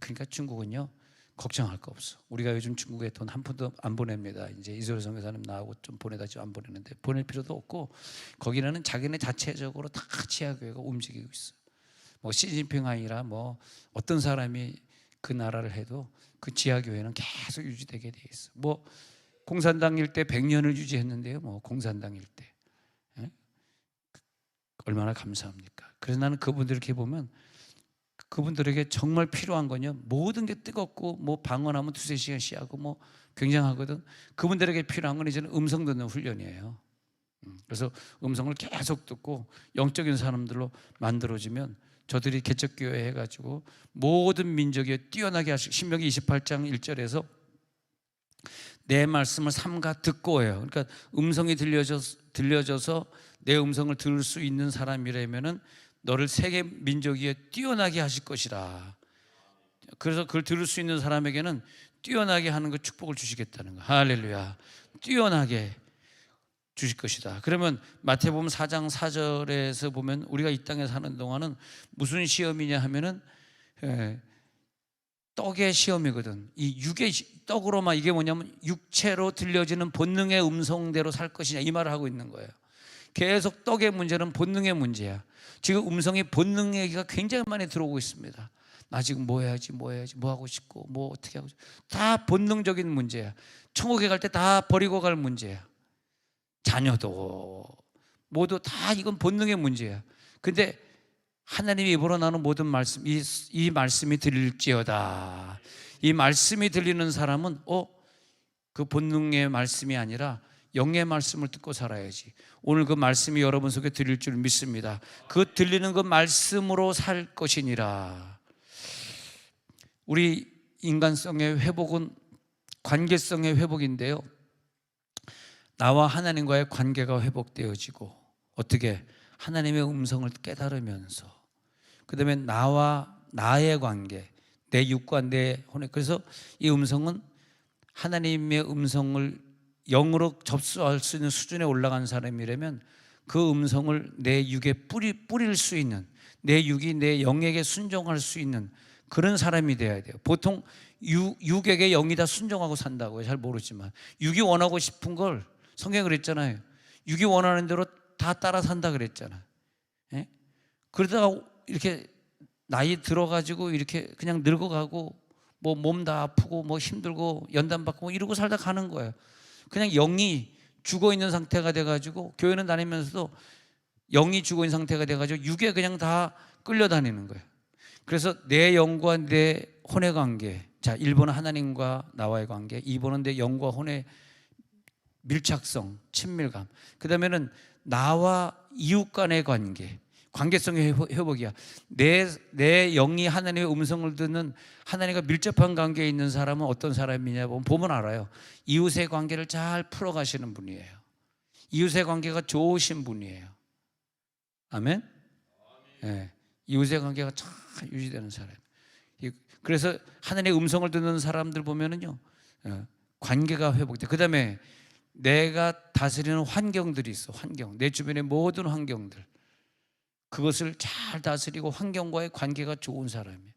그러니까 중국은요 걱정할 거 없어. 우리가 요즘 중국에 돈 한 푼도 안 보냅니다. 이제 이소리 선교사님 나하고 좀 보내다 지금 안 보내는데 보낼 필요도 없고 거기는 자기네 자체적으로 다 지하교회가 움직이고 있어. 뭐 시진핑 아니라 뭐 어떤 사람이 그 나라를 해도 그 지하교회는 계속 유지되게 돼 있어. 뭐 공산당일 때 100년을 유지했는데요. 뭐 공산당일 때 얼마나 감사합니까? 그래서 나는 그분들 이렇게 보면 그분들에게 정말 필요한 건요, 모든 게 뜨겁고 뭐 방언하면 2-3시간 쉬하고 뭐 굉장하거든. 그분들에게 필요한 건 이제는 음성 듣는 훈련이에요. 그래서 음성을 계속 듣고 영적인 사람들로 만들어지면 저들이 개척교회 해가지고 모든 민족에 뛰어나게 하시고, 신명기 28장 1절에서 내 말씀을 삼가 듣고 해요. 그러니까 음성이 들려져서 내 음성을 들을 수 있는 사람이라면은 너를 세계 민족 위에 뛰어나게 하실 것이라. 그래서 그걸 들을 수 있는 사람에게는 뛰어나게 하는 그 축복을 주시겠다는 거. 할렐루야. 뛰어나게 주실 것이다. 그러면 마태복음 4장 4절에서 보면 우리가 이 땅에 사는 동안은 무슨 시험이냐 하면은 떡의 시험이거든. 이 육의 떡으로만, 이게 뭐냐면 육체로 들려지는 본능의 음성대로 살 것이냐 이 말을 하고 있는 거예요. 계속 떡의 문제는 본능의 문제야. 지금 음성이 본능 얘기가 굉장히 많이 들어오고 있습니다. 나 지금 뭐 해야지, 뭐 하고 싶고, 뭐 어떻게 하고 싶고, 다 본능적인 문제야. 천국에 갈 때 다 버리고 갈 문제야. 자녀도 모두 다 이건 본능의 문제야. 근데 하나님의 입으로 나오는 모든 말씀, 이 말씀이 들릴지어다. 이 말씀이 들리는 사람은 그 본능의 말씀이 아니라 영의 말씀을 듣고 살아야지. 오늘 그 말씀이 여러분 속에 들릴 줄 믿습니다. 그 들리는 그 말씀으로 살 것이니라. 우리 인간성의 회복은 관계성의 회복인데요, 나와 하나님과의 관계가 회복되어지고, 어떻게? 하나님의 음성을 깨달으면서, 그 다음에 나와 나의 관계, 내 육과 내 혼에, 그래서 이 음성은 하나님의 음성을 영으로 접수할 수 있는 수준에 올라간 사람이라면 그 음성을 내 육에 뿌릴 수 있는, 내 육이 내 영에게 순종할 수 있는 그런 사람이 돼야 돼요. 보통 육에게 영이 다 순종하고 산다고요. 잘 모르지만 육이 원하고 싶은 걸 성경에 그랬잖아요. 육이 원하는 대로 다 따라 산다 그랬잖아요. 예? 그러다가 이렇게 나이 들어가지고 이렇게 그냥 늙어가고 뭐 몸 다 아프고 뭐 힘들고 연단받고 뭐 이러고 살다 가는 거예요. 그냥 영이 죽어 있는 상태가 돼가지고 교회는 다니면서도 영이 죽어 있는 상태가 돼가지고 육에 그냥 다 끌려다니는 거예요. 그래서 내 영과 내 혼의 관계, 자 1번은 하나님과 나와의 관계, 2번은 내 영과 혼의 밀착성, 친밀감, 그 다음에는 나와 이웃 간의 관계, 관계성의 회복이야. 내 영이 하나님의 음성을 듣는, 하나님과 밀접한 관계에 있는 사람은 어떤 사람이냐 보면 알아요. 이웃의 관계를 잘 풀어가시는 분이에요. 이웃의 관계가 좋으신 분이에요. 아멘? 네. 이웃의 관계가 잘 유지되는 사람. 그래서 하나님의 음성을 듣는 사람들 보면은요, 관계가 회복돼. 그 다음에 내가 다스리는 환경들이 있어. 환경, 내 주변의 모든 환경들, 그것을 잘 다스리고 환경과의 관계가 좋은 사람이에요.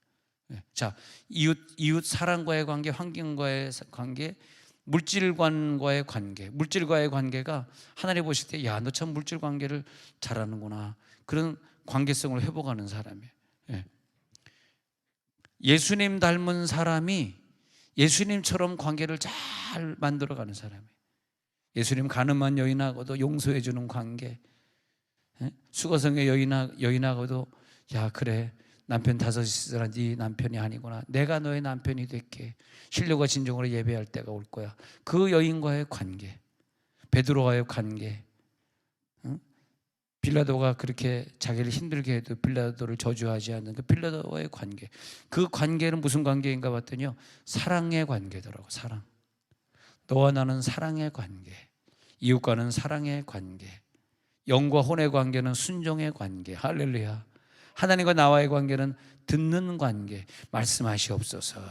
자, 이웃 사랑과의 관계, 환경과의 관계, 물질관과의 관계. 물질과의 관계가 하나님 보실 때, 야, 너 참 물질 관계를 잘하는구나, 그런 관계성을 회복하는 사람이에요. 예수님 닮은 사람이 예수님처럼 관계를 잘 만들어가는 사람이에요. 예수님 가늠한 여인하고도 용서해 주는 관계, 수거성의 여인하고도, 야 그래, 남편 5이라 네 남편이 아니구나, 내가 너의 남편이 될게, 신령과 진정으로 예배할 때가 올 거야. 그 여인과의 관계, 베드로와의 관계, 빌라도가 그렇게 자기를 힘들게 해도 빌라도를 저주하지 않는 그 빌라도와의 관계, 그 관계는 무슨 관계인가 봤더니요, 사랑의 관계더라고. 사랑. 너와 나는 사랑의 관계, 이웃과는 사랑의 관계, 영과 혼의 관계는 순종의 관계. 할렐루야. 하나님과 나와의 관계는 듣는 관계. 말씀하시옵소서,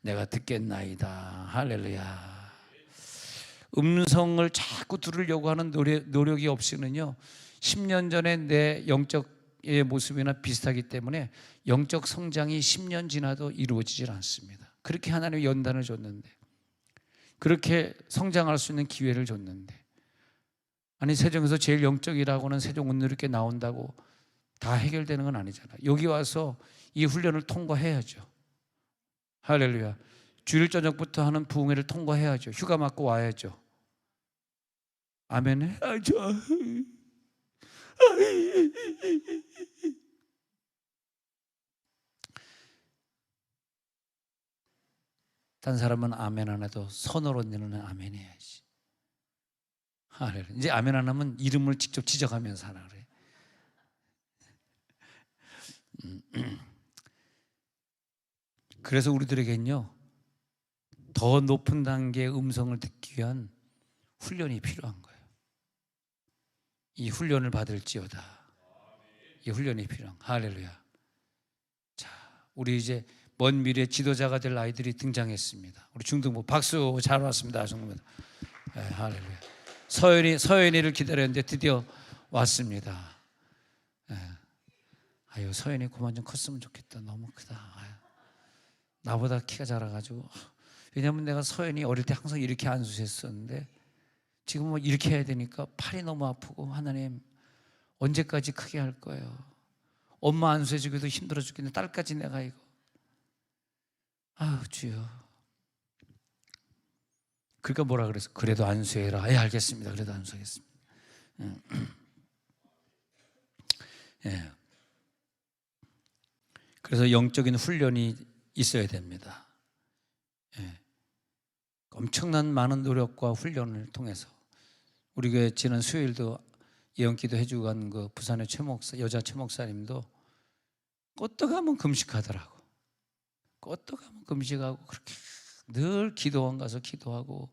내가 듣겠나이다. 할렐루야. 음성을 자꾸 들으려고 하는 노력이 없이는요, 10년 전에 내 영적의 모습이나 비슷하기 때문에 영적 성장이 10년 지나도 이루어지질 않습니다. 그렇게 하나님이 연단을 줬는데, 그렇게 성장할 수 있는 기회를 줬는데, 아니 세종에서 제일 영적이라고는 세종 운누리께 나온다고 다 해결되는 건 아니잖아요. 여기 와서 이 훈련을 통과해야죠. 할렐루야. 주일 저녁부터 하는 부흥회를 통과해야죠. 휴가 맞고 와야죠. 아멘. 딴 사람은 아멘 안 해도 선으로 너는 아멘 해야지. 할렐루야. 이제 아멘 안 하면 이름을 직접 지적하면서 하라 그래. 그래서 우리들에겐요, 더 높은 단계의 음성을 듣기 위한 훈련이 필요한 거예요. 이 훈련을 받을지어다. 이 훈련이 필요한. 할렐루야. 자, 우리 이제 먼 미래 지도자가 될 아이들이 등장했습니다. 우리 중등부 박수. 잘 왔습니다. 중등부. 네, 할렐루야. 서연이를 기다렸는데 드디어 왔습니다. 네. 아유, 서연이 그만 좀 컸으면 좋겠다. 너무 크다. 아유, 나보다 키가 작아가지고. 왜냐면 내가 서연이 어릴 때 항상 이렇게 안수했었는데 지금 뭐 이렇게 해야 되니까 팔이 너무 아프고, 하나님 언제까지 크게 할 거예요? 엄마 안수해주기도 힘들어 죽겠는데 딸까지 내가 이거. 아유 주여. 그러니까 뭐라 그랬어? 그래도 안수해라. 예, 알겠습니다. 그래도 안수하겠습니다. 예. 그래서 영적인 훈련이 있어야 됩니다. 예. 엄청난 많은 노력과 훈련을 통해서 우리 교회 지난 수요일도 예언기도 해주고 간 그 부산의 여자 최 목사님도 껐다가면 금식하더라고. 껐다가면 금식하고 그렇게 늘 기도원 가서 기도하고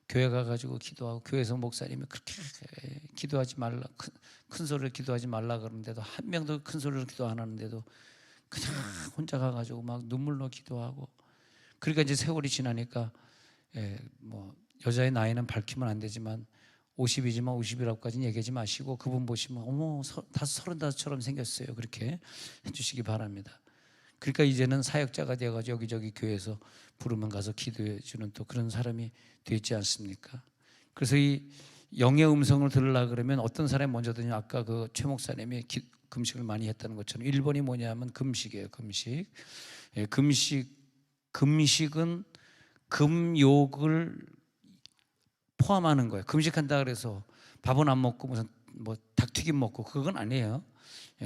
교회 가가지고 기도하고 교회에서 목사님이 그렇게 기도하지 말라 큰 소리로 기도하지 말라 그러는데도 한 명도 큰 소리로 기도 안 하는데도 그냥 혼자 가가지고 막 눈물로 기도하고 그러니까 이제 세월이 지나니까 뭐 여자의 나이는 밝히면 안 되지만 50이지만 50이라고까지는 얘기하지 마시고 그분 보시면 어머 다 35처럼 생겼어요. 그렇게 해주시기 바랍니다. 그러니까 이제는 사역자가 되어가지고 여기저기 교회에서 부르면 가서 기도해 주는 또 그런 사람이 되지 않습니까? 그래서 이 영의 음성을 들으려고 그러면 어떤 사람이 먼저 듣냐, 아까 그 최 목사님이 금식을 많이 했다는 것처럼 1번이 뭐냐면 금식이에요. 금식. 금식은 금욕을 포함하는 거예요. 금식한다 그래서 밥은 안 먹고 무슨 뭐 닭튀김 먹고 그건 아니에요.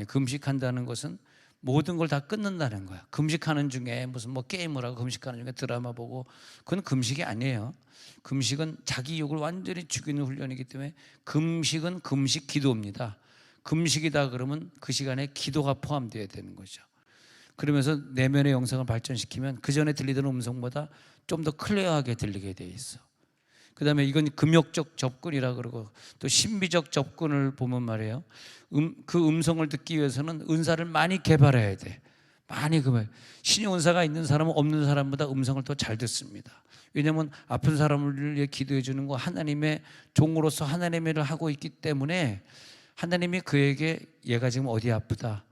금식한다는 것은 모든 걸 다 끊는다는 거야. 금식하는 중에 무슨 뭐 게임을 하고 금식하는 중에 드라마 보고 그건 금식이 아니에요. 금식은 자기 욕을 완전히 죽이는 훈련이기 때문에 금식은 금식 기도입니다. 금식이다 그러면 그 시간에 기도가 포함되어야 되는 거죠. 그러면서 내면의 영성을 발전시키면 그 전에 들리던 음성보다 좀 더 클리어하게 들리게 돼 있어. 그 다음에 이건 금욕적 접근이라 그러고 또 신비적 접근을 보면 말이에요. 그 음성을 듣기 위해서는 은사를 많이 개발해야 돼. 많이 신의 은사가 있는 사람은 없는 사람보다 음성을 더 잘 듣습니다. 왜냐하면 아픈 사람을 위해 기도해 주는 거 하나님의 종으로서 하나님의 일을 하고 있기 때문에 하나님이 그에게 얘가 지금 어디 아프다.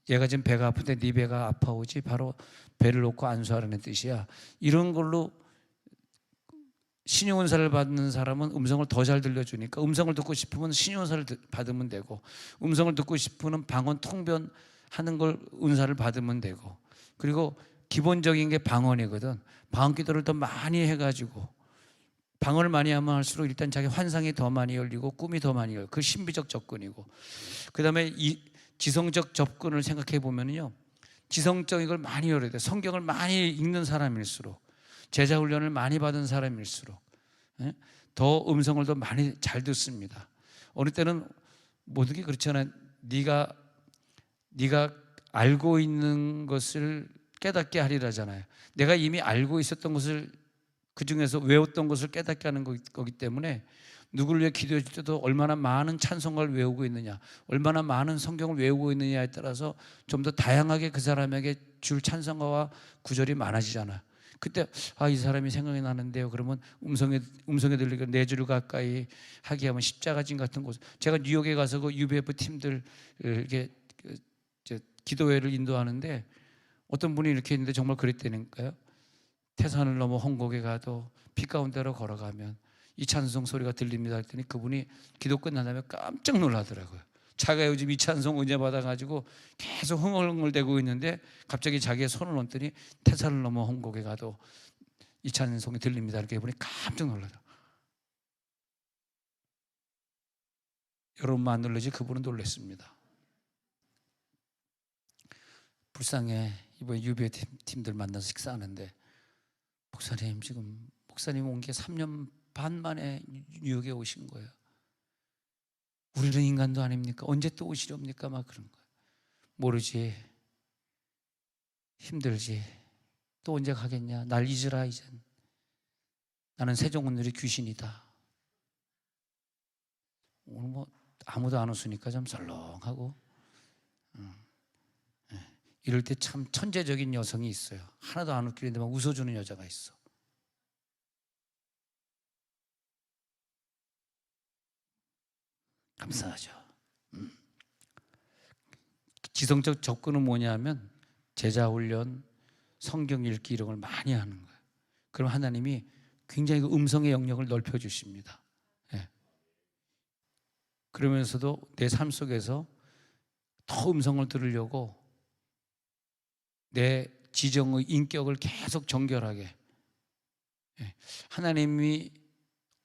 얘가 지금 배가 아픈데 네 배가 아파오지 바로 배를 놓고 안수하라는 뜻이야. 이런 걸로 신의 은사를 받는 사람은 음성을 더 잘 들려주니까 음성을 듣고 싶으면 신의 은사를 받으면 되고 음성을 듣고 싶으면 방언 통변하는 걸 은사를 받으면 되고 그리고 기본적인 게 방언이거든. 방언 기도를 더 많이 해가지고 방언을 많이 하면 할수록 일단 자기 환상이 더 많이 열리고 꿈이 더 많이 열리고 그 신비적 접근이고 그 다음에 이 지성적 접근을 생각해 보면요 지성적인 걸 많이 열어야 돼. 성경을 많이 읽는 사람일수록 제자 훈련을 많이 받은 사람일수록 더 음성을 더 많이 잘 듣습니다. 어느 때는 모든 게 그렇잖아요. 네가 알고 있는 것을 깨닫게 하리라잖아요. 내가 이미 알고 있었던 것을 그 중에서 외웠던 것을 깨닫게 하는 거기 때문에 누구를 위해 기도해 줄 때도 얼마나 많은 찬송가를 외우고 있느냐, 얼마나 많은 성경을 외우고 있느냐에 따라서 좀 더 다양하게 그 사람에게 줄 찬송가와 구절이 많아지잖아요. 그때 이 사람이 생각이 나는데요. 그러면 음성에 들리게 4줄 가까이 하게 하면 십자가진 같은 곳. 제가 뉴욕에 가서 그 UBF 팀들 이렇게 기도회를 인도하는데 어떤 분이 이렇게 했는데 정말 그랬다니까요. 태산을 넘어 홍곡에 가도 피 가운데로 걸어가면 이 찬송 소리가 들립니다 했더니 그분이 기도 끝난 다음에 깜짝 놀라더라고요. 자기가 요즘 이 찬송 은혜 받아가지고 계속 흥얼흥얼대고 있는데 갑자기 자기의 손을 얹더니 태산을 넘어 홍곡에 가도 이 찬송이 들립니다 이렇게 해보니 깜짝 놀라더라고요. 여러분만 안 놀라지 그분은 놀랐습니다. 불쌍해. 이번에 유배 팀들 만나서 식사하는데 목사님 지금 목사님 온 게 3년 반 만에 뉴욕에 오신 거예요. 우리는 인간도 아닙니까? 언제 또 오시렵니까? 막 그런 거예요. 모르지. 힘들지. 또 언제 가겠냐? 날 잊으라 이젠. 나는 세종문들이 귀신이다. 오늘 뭐 아무도 안 웃으니까 좀 썰렁하고 이럴 때 참 천재적인 여성이 있어요. 하나도 안 웃기는데 막 웃어주는 여자가 있어. 감사하죠. 지성적 접근은 뭐냐면 제자 훈련, 성경 읽기 이런 걸 많이 하는 거예요. 그럼 하나님이 굉장히 그 음성의 영역을 넓혀 주십니다. 네. 그러면서도 내 삶 속에서 더 음성을 들으려고 내 지정의 인격을 계속 정결하게 하나님이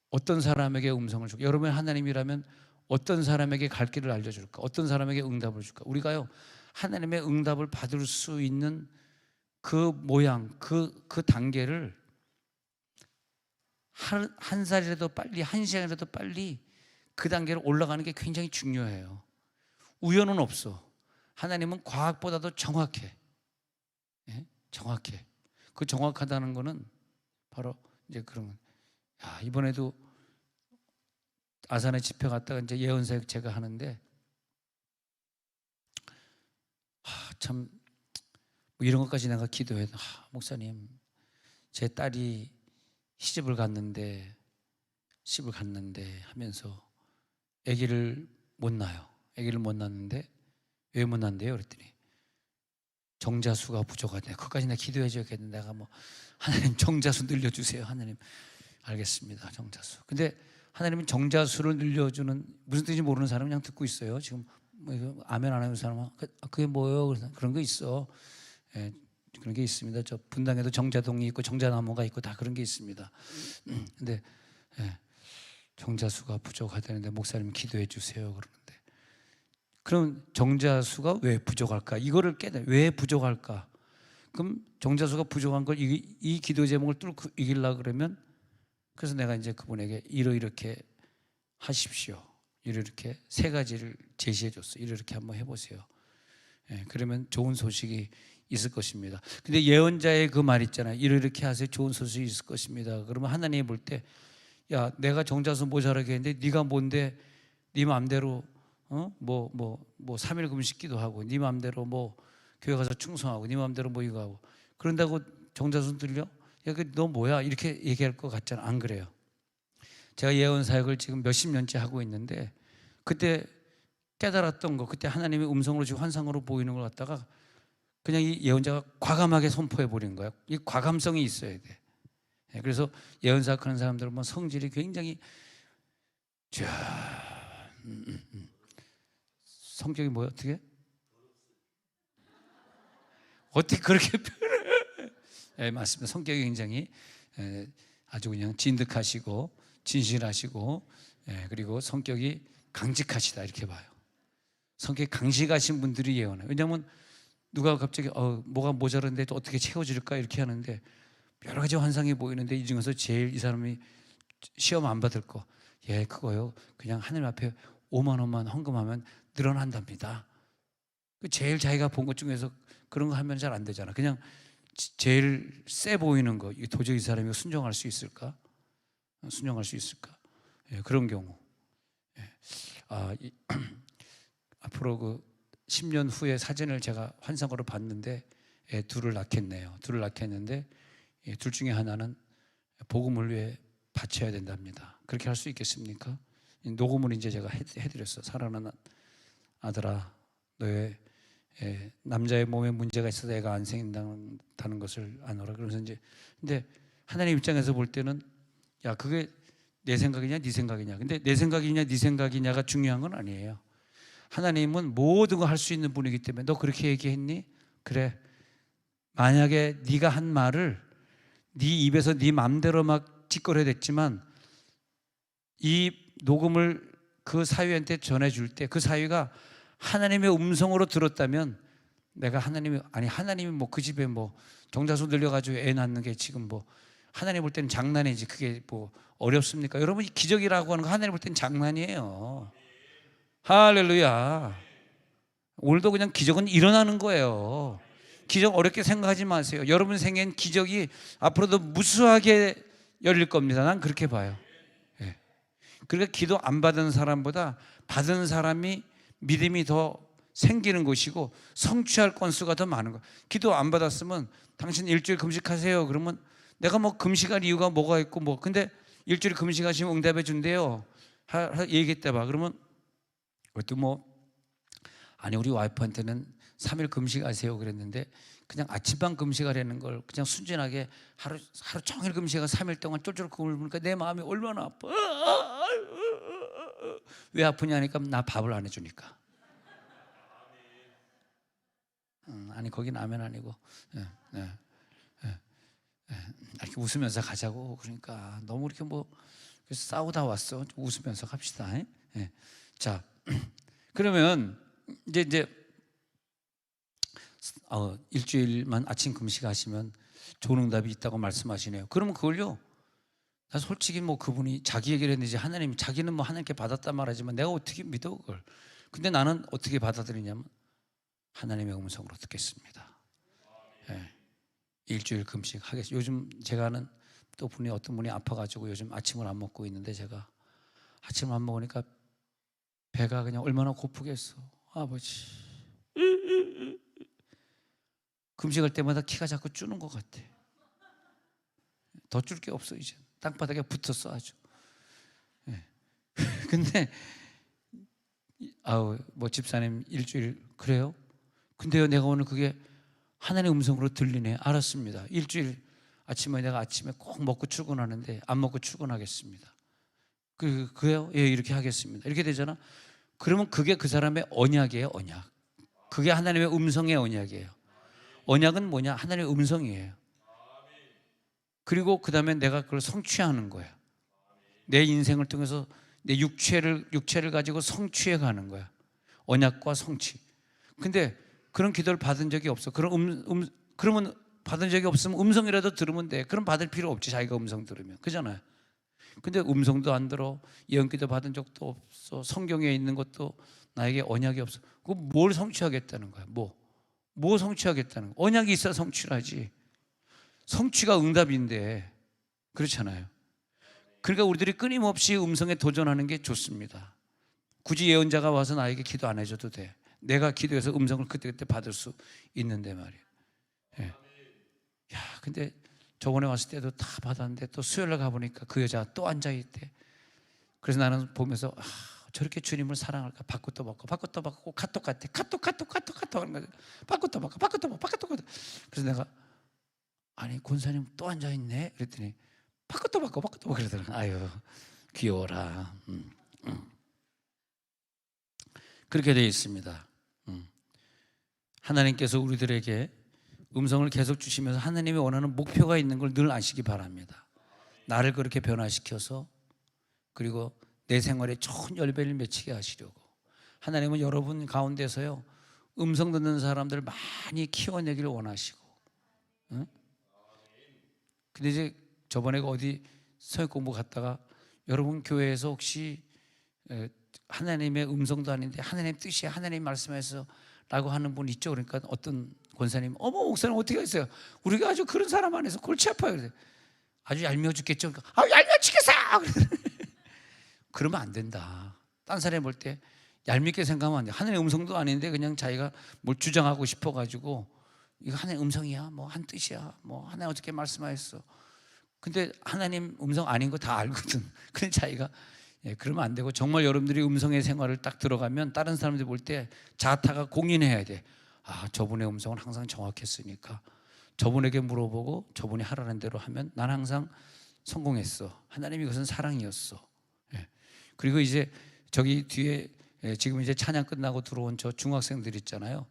어떤 사람에게 음성을 줄까? 여러분이 하나님이라면 어떤 사람에게 갈 길을 알려줄까? 어떤 사람에게 응답을 줄까? 우리가요 하나님의 응답을 받을 수 있는 그 모양, 그 단계를 한 살이라도 빨리, 한 시간이라도 빨리 그 단계로 올라가는 게 굉장히 중요해요. 우연은 없어. 하나님은 과학보다도 정확해. 예? 정확해. 그 정확하다는 거는 바로 이제 그런, 이번에도 아산에 집회 갔다가 이제 예언사역 제가 하는데, 참, 뭐 이런 것까지 내가 기도해. 목사님, 제 딸이 시집을 갔는데 하면서 아기를 못 낳아요. 아기를 못 낳는데 왜 못 낳는데요? 그랬더니 정자수가 부족하네. 그것까지 내가 기도해 줘야겠는데, 내가 뭐 하나님 정자수 늘려주세요. 하나님, 알겠습니다. 정자수. 근데 하나님은 정자수를 늘려주는, 무슨 뜻인지 모르는 사람은 그냥 듣고 있어요. 지금 뭐 이거 아멘 안 하는 사람은 그게 뭐예요? 그런 거 있어. 예, 그런 게 있습니다. 저 분당에도 정자동이 있고 정자나무가 있고 다 그런 게 있습니다. 근데 정자수가 부족하다는데 목사님 기도해 주세요. 그러는데, 그럼 정자수가 왜 부족할까? 이거를 깨달아. 왜 부족할까? 그럼 정자수가 부족한 걸 이 기도 제목을 뚫고 이기려고 그러면, 그래서 내가 이제 그분에게 이렇게 하십시오. 이렇게 세 가지를 제시해 줬어요. 이렇게 한번 해보세요. 그러면 좋은 소식이 있을 것입니다. 근데 예언자의 그 말 있잖아요. 이렇게 하세요. 좋은 소식이 있을 것입니다. 그러면 하나님이 볼 때, 야, 내가 정자수 모자라게 했는데 네가 뭔데 네 마음대로 뭐 3일 금식기도 하고, 네 마음대로 뭐 교회 가서 충성하고, 네 마음대로 뭐 이거 하고 그런다고 정자수 들려? 야, 너 뭐야? 이렇게 얘기할 것 같잖아. 안 그래요? 제가 예언 사역을 지금 몇십 년째 하고 있는데, 그때 깨달았던 거, 그때 하나님의 음성으로 지금 환상으로 보이는 걸 갖다가 그냥 이 예언자가 과감하게 선포해 버린 거야. 이 과감성이 있어야 돼. 그래서 예언 사역하는 사람들은 뭐 성질이 굉장히 성격이 뭐야? 어떻게 그렇게 표현해? 맞습니다. 성격이 굉장히 아주 그냥 진득하시고 진실하시고, 그리고 성격이 강직하시다, 이렇게 봐요. 성격이 강직하신 분들이 예언해요. 왜냐하면 누가 갑자기 뭐가 모자란데 또 어떻게 채워줄까 이렇게 하는데, 여러 가지 환상이 보이는데 이 중에서 제일 이 사람이 시험 안 받을 거, 그거요, 그냥 하늘 앞에 5만 원만 헌금하면 늘어난답니다. 제일 자기가 본 것 중에서 그런 거 하면 잘 안 되잖아. 그냥 제일 세 보이는 거, 도저히 이 사람이 순종할 수 있을까? 순종할 수 있을까? 그런 경우. 앞으로 그 10년 후에 사진을 제가 환상으로 봤는데, 둘을 낳겠네요. 둘을 낳겠는데, 둘 중에 하나는 복음을 위해 바쳐야 된답니다. 그렇게 할 수 있겠습니까? 녹음을 이제 제가 해드렸어. 사랑하는 아들아, 너의 남자의 몸에 문제가 있어서 애가 안 생긴다는 것을 아노라. 그러면서 이제, 근데 하나님 입장에서 볼 때는, 야, 그게 내 생각이냐 네 생각이냐. 근데 내 생각이냐 네 생각이냐가 중요한 건 아니에요. 하나님은 모든 걸 할 수 있는 분이기 때문에, 너 그렇게 얘기했니? 그래. 만약에 네가 한 말을 네 입에서 네 맘대로 막 짓거려댔지만, 이 녹음을 그 사위한테 전해줄 때 그 사위가 하나님의 음성으로 들었다면, 내가 하나님이 뭐 그 집에 뭐 정자수 늘려가지고 애 낳는 게 지금 뭐 하나님 볼 때는 장난이지 그게 뭐 어렵습니까? 여러분, 이 기적이라고 하는 거 하나님 볼 때는 장난이에요. 할렐루야. 오늘도 그냥 기적은 일어나는 거예요. 기적 어렵게 생각하지 마세요. 여러분 생엔 기적이 앞으로도 무수하게 열릴 겁니다. 난 그렇게 봐요. 그러니까 기도 안 받은 사람보다 받은 사람이 믿음이 더 생기는 것이고, 성취할 건수가 더 많은 거예요. 기도 안 받았으면 당신 일주일 금식하세요. 그러면 내가 뭐 금식할 이유가 뭐가 있고, 뭐 근데 일주일 금식하시면 응답해 준대요. 얘기했다 봐. 그러면 그것도 뭐, 아니 우리 와이프한테는 3일 금식하세요 그랬는데, 그냥 아침밤 금식하려는 걸 그냥 순진하게 하루 종일 금식하고 3일 동안 쫄쫄 굶으니까 내 마음이 얼마나 아파. 왜 아프냐니까, 나 밥을 안 해주니까. 아니 거긴 아멘 아니고, 이렇게 웃으면서 가자고. 그러니까 너무 이렇게 뭐 싸우다 왔어. 웃으면서 갑시다. 자, 그러면 이제 일주일만 아침 금식하시면 좋은 응답이 있다고 말씀하시네요. 그러면 그걸요, 나 솔직히 뭐 그분이 자기 얘기를 했는지 하나님, 자기는 뭐 하나님께 받았단 말하지만 내가 어떻게 믿어 그걸. 근데 나는 어떻게 받아들이냐면 하나님의 음성으로 듣겠습니다. 예. 일주일 금식 하겠습니다. 요즘 제가 아는 또 어떤 분이 아파가지고 요즘 아침을 안 먹고 있는데, 제가 아침을 안 먹으니까 배가 그냥 얼마나 고프겠어. 아버지, 금식할 때마다 키가 자꾸 주는 것 같아. 더 줄 게 없어. 이제 땅바닥에 붙었어 아주. 예. 근데 뭐 집사님 일주일 그래요? 근데요, 내가 오늘 그게 하나님의 음성으로 들리네. 알았습니다. 일주일 아침에 내가 아침에 꼭 먹고 출근하는데 안 먹고 출근하겠습니다. 그래요? 예, 이렇게 하겠습니다. 이렇게 되잖아. 그러면 그게 그 사람의 언약이에요. 언약. 그게 하나님의 음성의 언약이에요. 언약은 뭐냐? 하나님의 음성이에요. 그리고 그 다음에 내가 그걸 성취하는 거야. 내 인생을 통해서 내 육체를 가지고 성취해 가는 거야. 언약과 성취. 근데 그런 기도를 받은 적이 없어. 그러면 받은 적이 없으면 음성이라도 들으면 돼. 그럼 받을 필요 없지, 자기가 음성 들으면. 그잖아요. 근데 음성도 안 들어, 예언기도 받은 적도 없어, 성경에 있는 것도 나에게 언약이 없어. 그럼 뭘 성취하겠다는 거야? 뭐 성취하겠다는 거야? 언약이 있어야 성취를 하지. 성취가 응답인데, 그렇잖아요. 그러니까 우리들이 끊임없이 음성에 도전하는 게 좋습니다. 굳이 예언자가 와서 나에게 기도 안 해줘도 돼. 내가 기도해서 음성을 그때그때 받을 수 있는데 말이에요. 예. 야, 근데 저번에 왔을 때도 다 받았는데 또 수요일날 가보니까 그 여자가 또 앉아있대. 그래서 나는 보면서 저렇게 주님을 사랑할까? 받고 또 받고 카톡 같아. 카톡 하는 거야. 받고 또 받고. 그래서 내가 아니 권사님 또 앉아있네? 그랬더니 받고 또 받고 그러더라고. 아유 귀여워라. 그렇게 되어 있습니다. 하나님께서 우리들에게 음성을 계속 주시면서 하나님이 원하는 목표가 있는 걸 늘 아시기 바랍니다. 나를 그렇게 변화시켜서, 그리고 내 생활에 좋은 열매를 맺히게 하시려고 하나님은 여러분 가운데서요 음성 듣는 사람들을 많이 키워내기를 원하시고. 응? 근데 이제 저번에 어디 서역 공부 갔다가 여러분 교회에서 혹시 하나님의 음성도 아닌데 하나님 뜻이야, 하나님 말씀에서 라고 하는 분 있죠? 그러니까 어떤 권사님, 어머 목사님 어떻게 했어요? 우리가 아주 그런 사람 안에서 골치 아파요. 아주 얄미워 죽겠죠? 그러니까, 얄미워 죽겠어! 그러면 안 된다. 딴 사람이 볼 때 얄밉게 생각하면 안 돼. 하나님의 음성도 아닌데 그냥 자기가 뭘 주장하고 싶어가지고 이거 하나님의 음성이야, 뭐 한 뜻이야, 뭐 하나님 어떻게 말씀하셨어. 근데 하나님 음성 아닌 거 다 알거든. 근데 자기가 그러면 안 되고, 정말 여러분들이 음성의 생활을 딱 들어가면 다른 사람들이 볼 때 자타가 공인해야 돼. 저분의 음성은 항상 정확했으니까 저분에게 물어보고 저분이 하라는 대로 하면 난 항상 성공했어. 하나님 이것은 사랑이었어. 그리고 이제 저기 뒤에 지금 이제 찬양 끝나고 들어온 저 중학생들 있잖아요.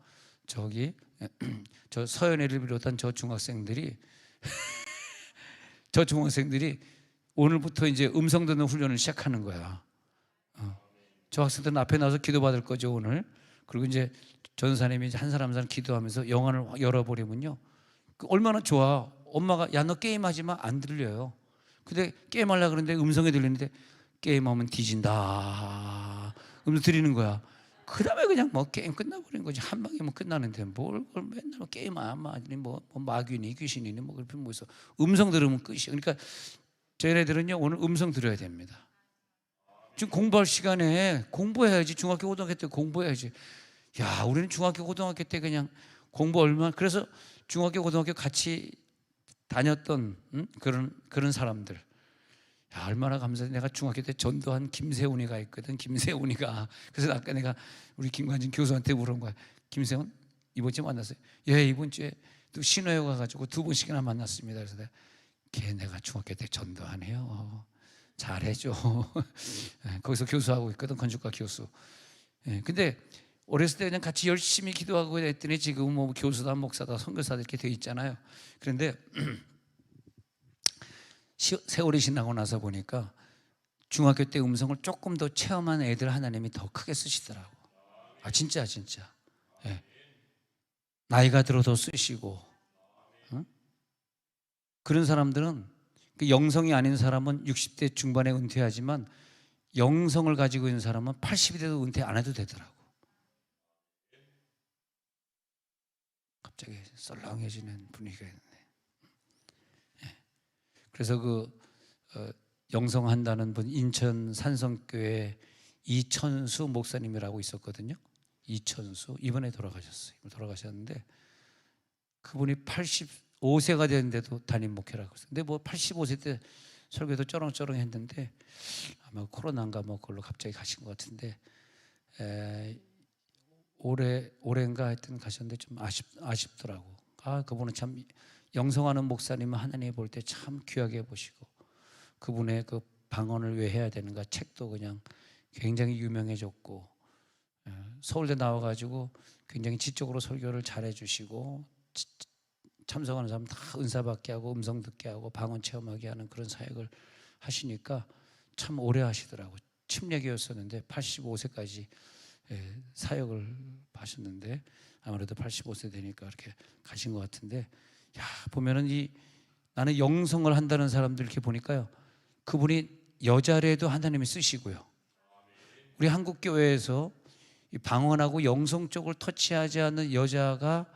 저기 저 서연애를 비롯한 저 중학생들이 오늘부터 이제 음성 듣는 훈련을 시작하는 거야. 저 학생들은 앞에 나와서 기도받을 거죠 오늘. 그리고 이제 전사님이 한 사람 기도하면서 영안을 열어버리면요, 얼마나 좋아. 엄마가 야 너 게임하지 마, 안 들려요. 근데 게임하려고 그러는데 음성이 들리는데 게임하면 뒤진다 음성 들리는 거야. 그 다음에 그냥 뭐 게임 끝나버린 거지. 한 방이면 끝나는데 뭘 맨날 게임 안 하니 뭐 마귀니 귀신이니 뭐 그렇게 뭐 있어. 음성 들으면 끝이야. 그러니까 저희네들은요 오늘 음성 들어야 됩니다. 지금 공부할 시간에 공부해야지. 중학교 고등학교 때 공부해야지. 야, 우리는 중학교 고등학교 때 그냥 공부 얼마나, 그래서 중학교 고등학교 같이 다녔던 그런 사람들, 야, 얼마나 감사해. 내가 중학교 때 전도한 김세훈이가 있거든. 김세훈이가. 그래서 아까 내가 우리 김관진 교수한테 물은 거야. 김세훈 이번 주에 만났어요. 예, 이번 주에 또 신호에 가가지고 2번씩이나 만났습니다. 그래서 내가 중학교 때 전도하네요. 잘해줘. 거기서 교수하고 있거든. 건축가 교수. 근데 어렸을 때 그냥 같이 열심히 기도하고 했더니 지금 뭐 교수다 목사다 선교사다 이렇게 돼 있잖아요. 그런데 세월이 지나고 나서 보니까 중학교 때 음성을 조금 더 체험한 애들 하나님이 더 크게 쓰시더라고. 진짜. 나이가 들어도 쓰시고, 응? 그런 사람들은, 그 영성이 아닌 사람은 60대 중반에 은퇴하지만 영성을 가지고 있는 사람은 80이 돼도 은퇴 안 해도 되더라고. 갑자기 썰렁해지는 분위기가 있네. 그래서 영성한다는 분, 인천 산성교회 이천수 목사님이라고 있었거든요. 이천수, 이번에 돌아가셨어요. 돌아가셨는데 그분이 85세가 됐는데도 담임 목회라고 했어요. 근데 뭐 85세 때 설교도 쩌렁쩌렁 했는데 아마 코로나인가 뭐 그걸로 갑자기 가신 것 같은데, 올해인가 하여튼 가셨는데 좀 아쉽더라고. 그분은 참 영성하는 목사님은 하나님 볼 때 참 귀하게 보시고, 그분의 그 방언을 왜 해야 되는가 책도 그냥 굉장히 유명해졌고, 서울대 나와가지고 굉장히 지적으로 설교를 잘해 주시고, 참석하는 사람 다 은사 받게 하고 음성 듣게 하고 방언 체험하게 하는 그런 사역을 하시니까 참 오래 하시더라고. 침례교였었는데 85세까지 사역을 하셨는데, 아무래도 85세 되니까 이렇게 가신 것 같은데, 보면은 나는 영성을 한다는 사람들 이렇게 보니까요, 그분이 여자래도 하나님이 쓰시고요. 우리 한국 교회에서 이 방언하고 영성 쪽을 터치하지 않는 여자가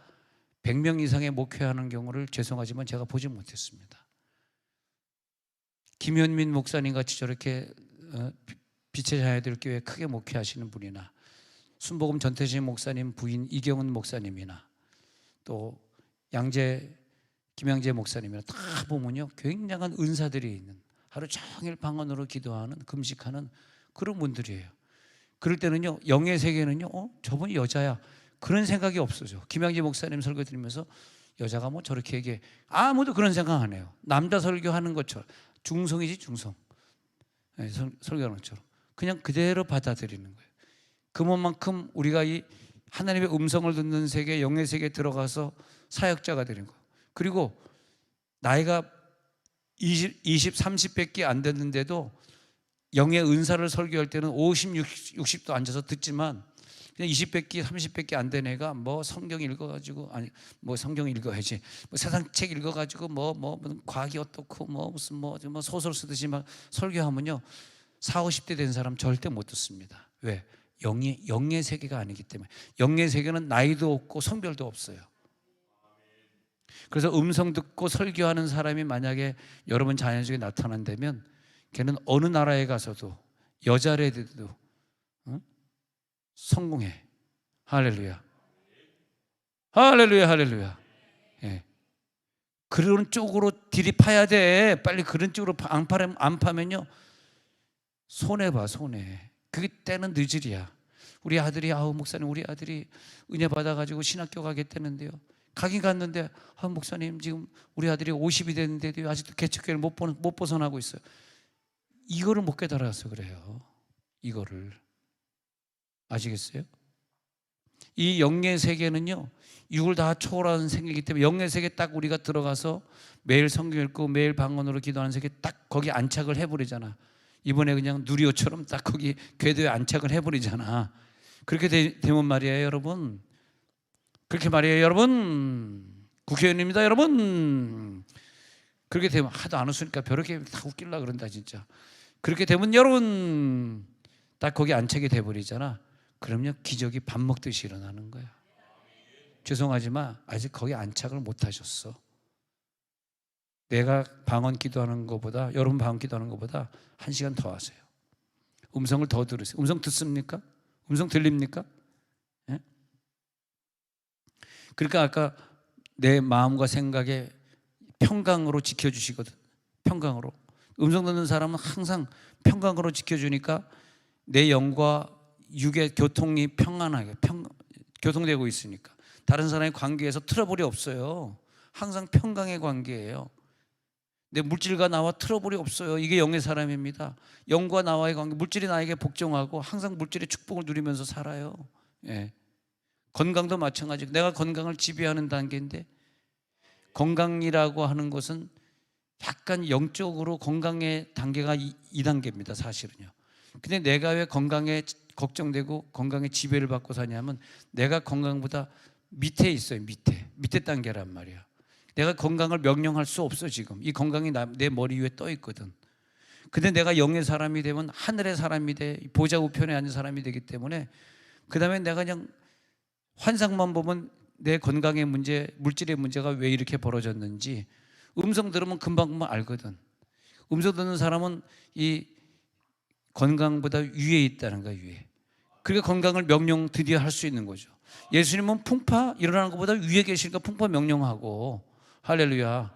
100명 이상의 목회하는 경우를 죄송하지만 제가 보지 못했습니다. 김현민 목사님 같이 저렇게 빛의 자녀들 교회 크게 목회하시는 분이나, 순복음 전태진 목사님 부인 이경은 목사님이나, 또 김양재 목사님이나 다 보면요, 굉장한 은사들이 있는, 하루 종일 방언으로 기도하는, 금식하는 그런 분들이에요. 그럴 때는요, 영의 세계는요, 저분이 여자야, 그런 생각이 없어져. 김양재 목사님 설교 들으면서 여자가 뭐 저렇게 얘기해, 아무도 그런 생각 안 해요. 남자 설교하는 것처럼, 중성이지 중성, 설교하는 것처럼 그냥 그대로 받아들이는 거예요. 그만큼 우리가 이 하나님의 음성을 듣는 세계, 영의 세계에 들어가서 사역자가 되는 거예요. 그리고 나이가 20, 30밖에 안 됐는데도 영의 은사를 설교할 때는 50, 60도 앉아서 듣지만, 그냥 20밖에 30밖에 안 된 애가 뭐 성경 읽어가지고, 아니 뭐 성경 읽어야지, 뭐 세상 책 읽어가지고 뭐 과학이 어떻고 무슨 소설 쓰듯이 막 설교하면요, 40, 50대 된 사람 절대 못 듣습니다. 왜? 영의 세계가 아니기 때문에. 영의 세계는 나이도 없고 성별도 없어요. 그래서 음성 듣고 설교하는 사람이 만약에 여러분 자녀 중에 나타난다면, 걔는 어느 나라에 가서도 여자래도 성공해. 할렐루야, 할렐루야, 할렐루야. 예. 그런 쪽으로 들이파야 돼. 빨리 그런 쪽으로 안 파면요, 손해봐, 손해. 그게 때는 늦으리야. 우리 아들이, 목사님 우리 아들이 은혜 받아가지고 신학교 가겠다는데요, 가긴 갔는데, 목사님 지금 우리 아들이 50이 됐는데도 아직도 개척교회를 못 벗어나고 있어요. 이거를 못 깨달아서 그래요. 이거를 아시겠어요? 이 영의 세계는요, 육을 다 초월하는 세계이기 때문에, 영의 세계 딱 우리가 들어가서 매일 성경 읽고 매일 방언으로 기도하는 세계 딱 거기 안착을 해버리잖아. 이번에 그냥 누리호처럼 딱 거기 궤도에 안착을 해버리잖아. 그렇게 되면 말이에요, 여러분. 그렇게 말이에요, 여러분. 국회의원입니다, 여러분. 그렇게 되면 하도 안 웃으니까 벼렇게 다 웃길라 그런다 진짜. 그렇게 되면 여러분 딱 거기 안착이 돼버리잖아. 그럼요, 기적이 밥 먹듯이 일어나는 거야. 죄송하지만 아직 거기 안착을 못 하셨어. 내가 방언 기도하는 것보다, 여러분 방언 기도하는 것보다 1시간 더 하세요. 음성을 더 들으세요. 음성 듣습니까? 음성 들립니까? 예? 그러니까 아까 내 마음과 생각에 평강으로 지켜주시거든. 평강으로. 음성 듣는 사람은 항상 평강으로 지켜주니까 내 영과 육의 교통이 평안하게 교통되고 있으니까 다른 사람의 관계에서 트러블이 없어요. 항상 평강의 관계예요. 내 물질과 나와 트러블이 없어요. 이게 영의 사람입니다. 영과 나와의 관계, 물질이 나에게 복종하고 항상 물질의 축복을 누리면서 살아요. 예. 건강도 마찬가지. 내가 건강을 지배하는 단계인데, 건강이라고 하는 것은 약간 영적으로 건강의 단계가 2단계입니다 사실은요. 근데 내가 왜 건강에 걱정되고 건강에 지배를 받고 사냐면, 내가 건강보다 밑에 있어요. 밑에 단계란 말이야. 내가 건강을 명령할 수 없어. 지금 이 건강이 내 머리 위에 떠 있거든. 근데 내가 영의 사람이 되면 하늘의 사람이 돼, 보좌 우편에 앉은 사람이 되기 때문에 그 다음에 내가 그냥 환상만 보면 내 건강의 문제, 물질의 문제가 왜 이렇게 벌어졌는지 음성 들으면 금방 알거든. 음성 듣는 사람은 이 건강보다 위에 있다는 거야, 위에. 그러니까 건강을 명령 드디어 할 수 있는 거죠. 예수님은 풍파 일어나는 것보다 위에 계시니까 풍파 명령하고, 할렐루야.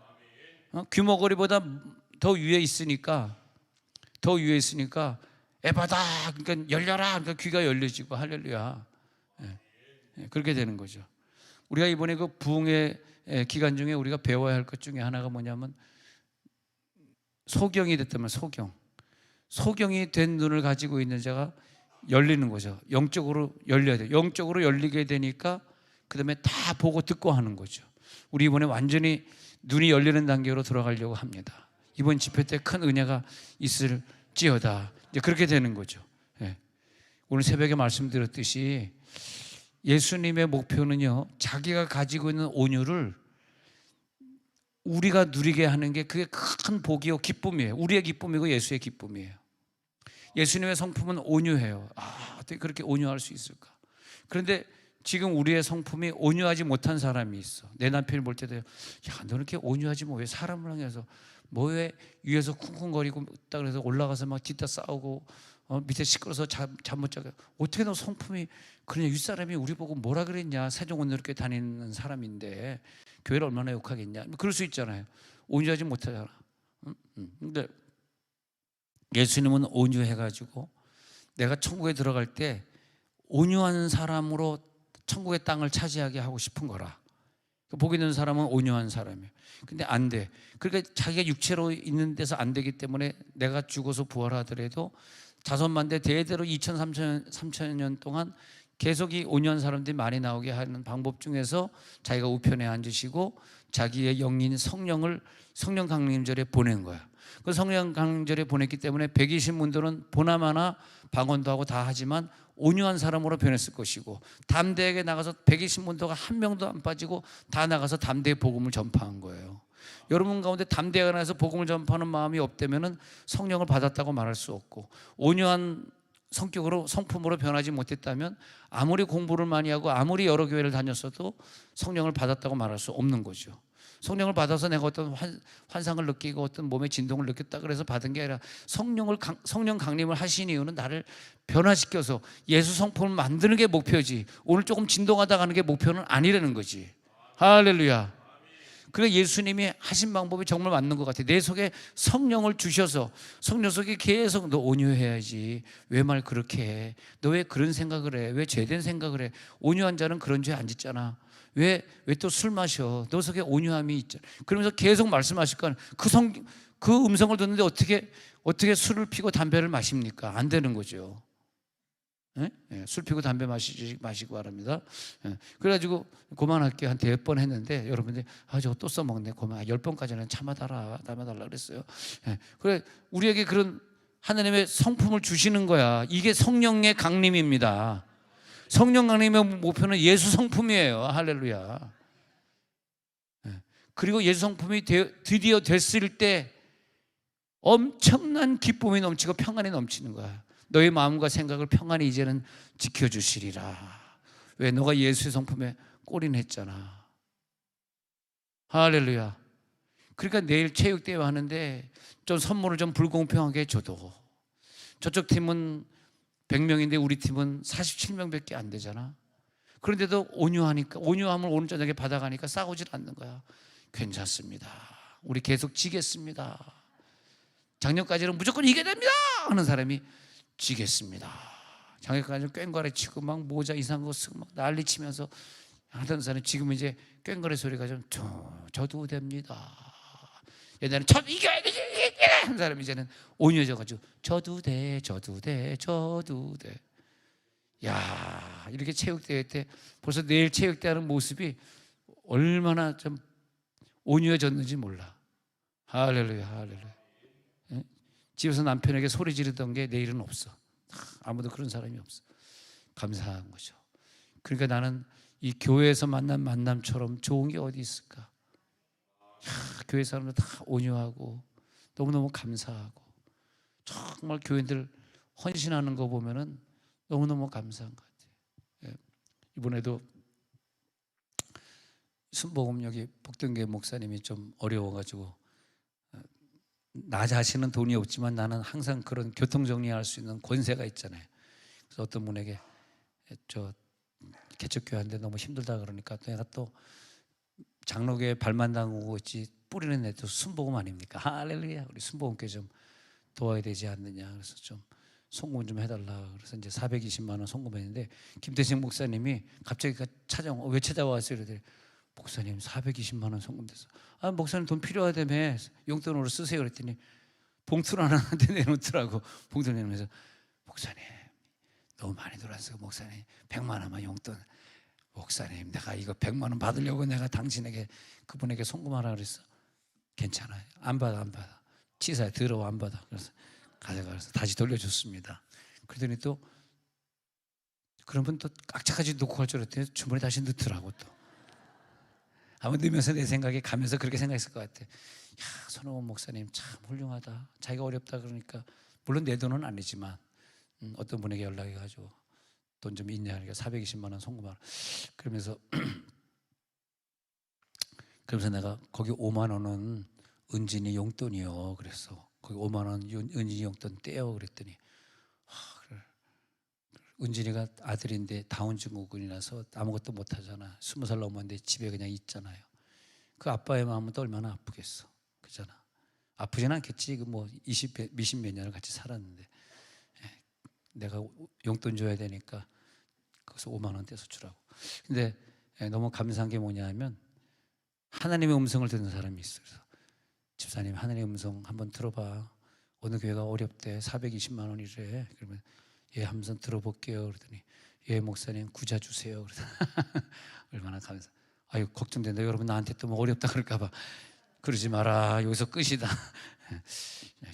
귀머거리보다 더 위에 있으니까, 에바다, 그러니까 열려라, 그러니까 귀가 열려지고, 할렐루야. 그렇게 되는 거죠. 우리가 이번에 그 부흥의 기간 중에 우리가 배워야 할 것 중에 하나가 뭐냐면 소경이 됐다면 소경이 된 눈을 가지고 있는 자가 열리는 거죠. 영적으로 열려야 돼요. 영적으로 열리게 되니까 그 다음에 다 보고 듣고 하는 거죠. 우리 이번에 완전히 눈이 열리는 단계로 들어가려고 합니다. 이번 집회 때 큰 은혜가 있을지어다. 이제 그렇게 되는 거죠. 오늘 새벽에 말씀드렸듯이 예수님의 목표는요, 자기가 가지고 있는 온유를 우리가 누리게 하는 게 그게 큰 복이요, 기쁨이에요. 우리의 기쁨이고 예수의 기쁨이에요. 예수님의 성품은 온유해요. 어떻게 그렇게 온유할 수 있을까? 그런데 지금 우리의 성품이 온유하지 못한 사람이 있어. 내 남편이 볼 때도, 야, 너는 이렇게 온유하지 뭐 왜 사람을 향해서 뭐 왜 위에서 쿵쿵거리고 딱 그래서 올라가서 막 뒤따 싸우고 밑에 시끄러워서 잠 못 자게, 어떻게 너 성품이 그러냐? 윗사람이 우리 보고 뭐라 그랬냐? 세종원이렇게 다니는 사람인데 교회를 얼마나 욕하겠냐? 그럴 수 있잖아요. 온유하지 못하잖아. 근데 예수님은 온유해가지고 내가 천국에 들어갈 때 온유한 사람으로 천국의 땅을 차지하게 하고 싶은 거라. 복이 있는 사람은 온유한 사람이에요. 근데 안 돼. 그러니까 자기가 육체로 있는 데서 안 되기 때문에 내가 죽어서 부활하더라도 자손만대 대대로 3,000년 동안 계속 이 온유한 사람들이 많이 나오게 하는 방법 중에서 자기가 우편에 앉으시고 자기의 영인 성령 강림절에 보낸 거야. 그 성령 강림절에 보냈기 때문에 120문도는 보나마나 방언도 하고 다 하지만 온유한 사람으로 변했을 것이고, 담대하게 나가서 120문도가 한 명도 안 빠지고 다 나가서 담대히 복음을 전파한 거예요. 여러분 가운데 담대하게 나가서 복음을 전파하는 마음이 없다면 성령을 받았다고 말할 수 없고, 온유한 성격으로 성품으로 변하지 못했다면 아무리 공부를 많이 하고 아무리 여러 교회를 다녔어도 성령을 받았다고 말할 수 없는 거죠. 성령을 받아서 내가 어떤 환상을 느끼고 어떤 몸의 진동을 느꼈다 그래서 받은 게 아니라 성령 강림을 하신 이유는 나를 변화시켜서 예수 성품을 만드는 게 목표지, 오늘 조금 진동하다 가는 게 목표는 아니라는 거지. 할렐루야. 그래, 예수님이 하신 방법이 정말 맞는 것 같아요. 내 속에 성령을 주셔서 성령 속에 계속 너 온유해야지, 왜 말 그렇게 해, 너 왜 그런 생각을 해, 왜 죄된 생각을 해, 온유한 자는 그런 죄 안 짓잖아, 왜 또 술 마셔, 너 속에 온유함이 있잖아. 그러면서 계속 말씀하실 거 아니에요. 그 음성을 듣는데 어떻게 술을 피고 담배를 마십니까? 안 되는 거죠. 술 피고 담배 마시고 바랍니다. 그래가지고 그만할게 한 10번 했는데 여러분들이 저거 또 써먹네, 그만 10번까지는 참아달라 그랬어요. 그래, 우리에게 그런 하나님의 성품을 주시는 거야. 이게 성령의 강림입니다. 성령 강림의 목표는 예수 성품이에요. 할렐루야. 그리고 예수 성품이 드디어 됐을 때 엄청난 기쁨이 넘치고 평안이 넘치는 거야. 너의 마음과 생각을 평안히 이제는 지켜주시리라. 왜? 너가 예수의 성품에 골인했잖아. 할렐루야. 그러니까 내일 체육대회 하는데 좀 선물을 좀 불공평하게 줘도, 저쪽 팀은 100명인데 우리 팀은 47명밖에 안 되잖아. 그런데도 온유함을 오늘 저녁에 받아가니까 싸우질 않는 거야. 괜찮습니다, 우리 계속 지겠습니다, 작년까지는 무조건 이겨야 됩니다 하는 사람이 지겠습니다, 작년까지는 꽹과리 치고 막 모자 이상한 거 쓰고 막 난리 치면서 하던 사람이 지금 이제 꽹과리 소리가 좀 저도 됩니다. 옛날에는 저도 이겨야 돼 하는 사람이 이제는 온유해져가지고 저도 돼. 야, 이렇게 체육대회 때 벌써 내일 체육대회 하는 모습이 얼마나 좀 온유해졌는지 몰라. 할렐루야. 집에서 남편에게 소리 지르던 게 내일은 없어. 아무도 그런 사람이 없어. 감사한 거죠. 그러니까 나는 이 교회에서 만난 만남처럼 좋은 게 어디 있을까? 교회 사람들 다 온유하고 너무너무 감사하고 정말 교인들 헌신하는 거 보면은 너무너무 감사한 것 같아요. 예. 이번에도 순복음 여기 복등교회 목사님이 좀 어려워가지고 나 자신은 돈이 없지만 나는 항상 그런 교통 정리할 수 있는 권세가 있잖아요. 그래서 어떤 분에게 저 개척교회인데 너무 힘들다 그러니까 내가 또 장로교회 발만 담그고 있지 뿌리는 애도 순복음 아닙니까? 할렐루야. 우리 순복음교회 좀 도와야 되지 않느냐. 그래서 좀 송금 좀 해달라. 그래서 이제 420만 원 송금했는데 김대식 목사님이 갑자기 찾아온 왜 찾아왔어요? 이러더니 목사님 420만 원 송금됐어. 아 목사님 돈 필요하다며 용돈으로 쓰세요. 그랬더니 봉투를 하나한테 내놓더라고. 봉투 내놓으면서 목사님 너무 많이 들어왔어요. 목사님 100만 원만 용돈. 목사님 내가 이거 100만 원 받으려고 내가 당신에게 그분에게 송금하라 그랬어. 괜찮아요. 안 받아. 치사해. 더러워. 안 받아. 그래서 가져가서 다시 돌려줬습니다. 그러더니 또 그런 분 또 깍짝까지 놓고 갈 줄 알았더니 주머니 다시 넣더라고 또. 아마 넣으면서 내 생각에 가면서 그렇게 생각했을 것 같아. 야, 손호원 목사님 참 훌륭하다. 자기가 어렵다 그러니까 물론 내 돈은 아니지만 어떤 분에게 연락해가지고 돈 좀 있냐 하니까 420만 원 송금하라. 그러면서 내가 거기 5만 원은 은진이 용돈이요. 그랬어. 거기 5만 원 은진이 용돈 떼요. 그랬더니 그래. 은진이가 아들인데 다운 증후군이라서 아무것도 못하잖아. 20살 넘었는데 집에 그냥 있잖아요. 그 아빠의 마음은 또 얼마나 아프겠어. 그잖아. 아프진 않겠지. 뭐 20몇 년을 같이 살았는데 내가 용돈 줘야 되니까 거기서 5만 원 떼서 주라고. 근데 너무 감사한 게 뭐냐면 하나님의 음성을 듣는 사람이 있어요. 그래서 집사님 하나님의 음성 한번 들어봐. 어느 교회가 어렵대. 420만 원이래. 그러면 예 하면서 들어볼게요. 그러더니 예 목사님 구자 주세요. 그러더니 얼마나 감사. 아유 걱정된다. 여러분 나한테 또 뭐 어렵다 그럴까 봐. 그러지 마라. 여기서 끝이다.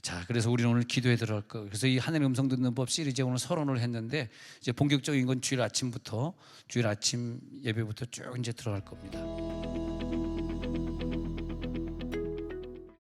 자, 그래서 우리는 오늘 기도에 들어갈 거. 그래서 이 하나님의 음성 듣는 법 시리즈에 오늘 서론을 했는데 이제 본격적인 건 주일 아침부터 주일 아침 예배부터 쭉 이제 들어갈 겁니다.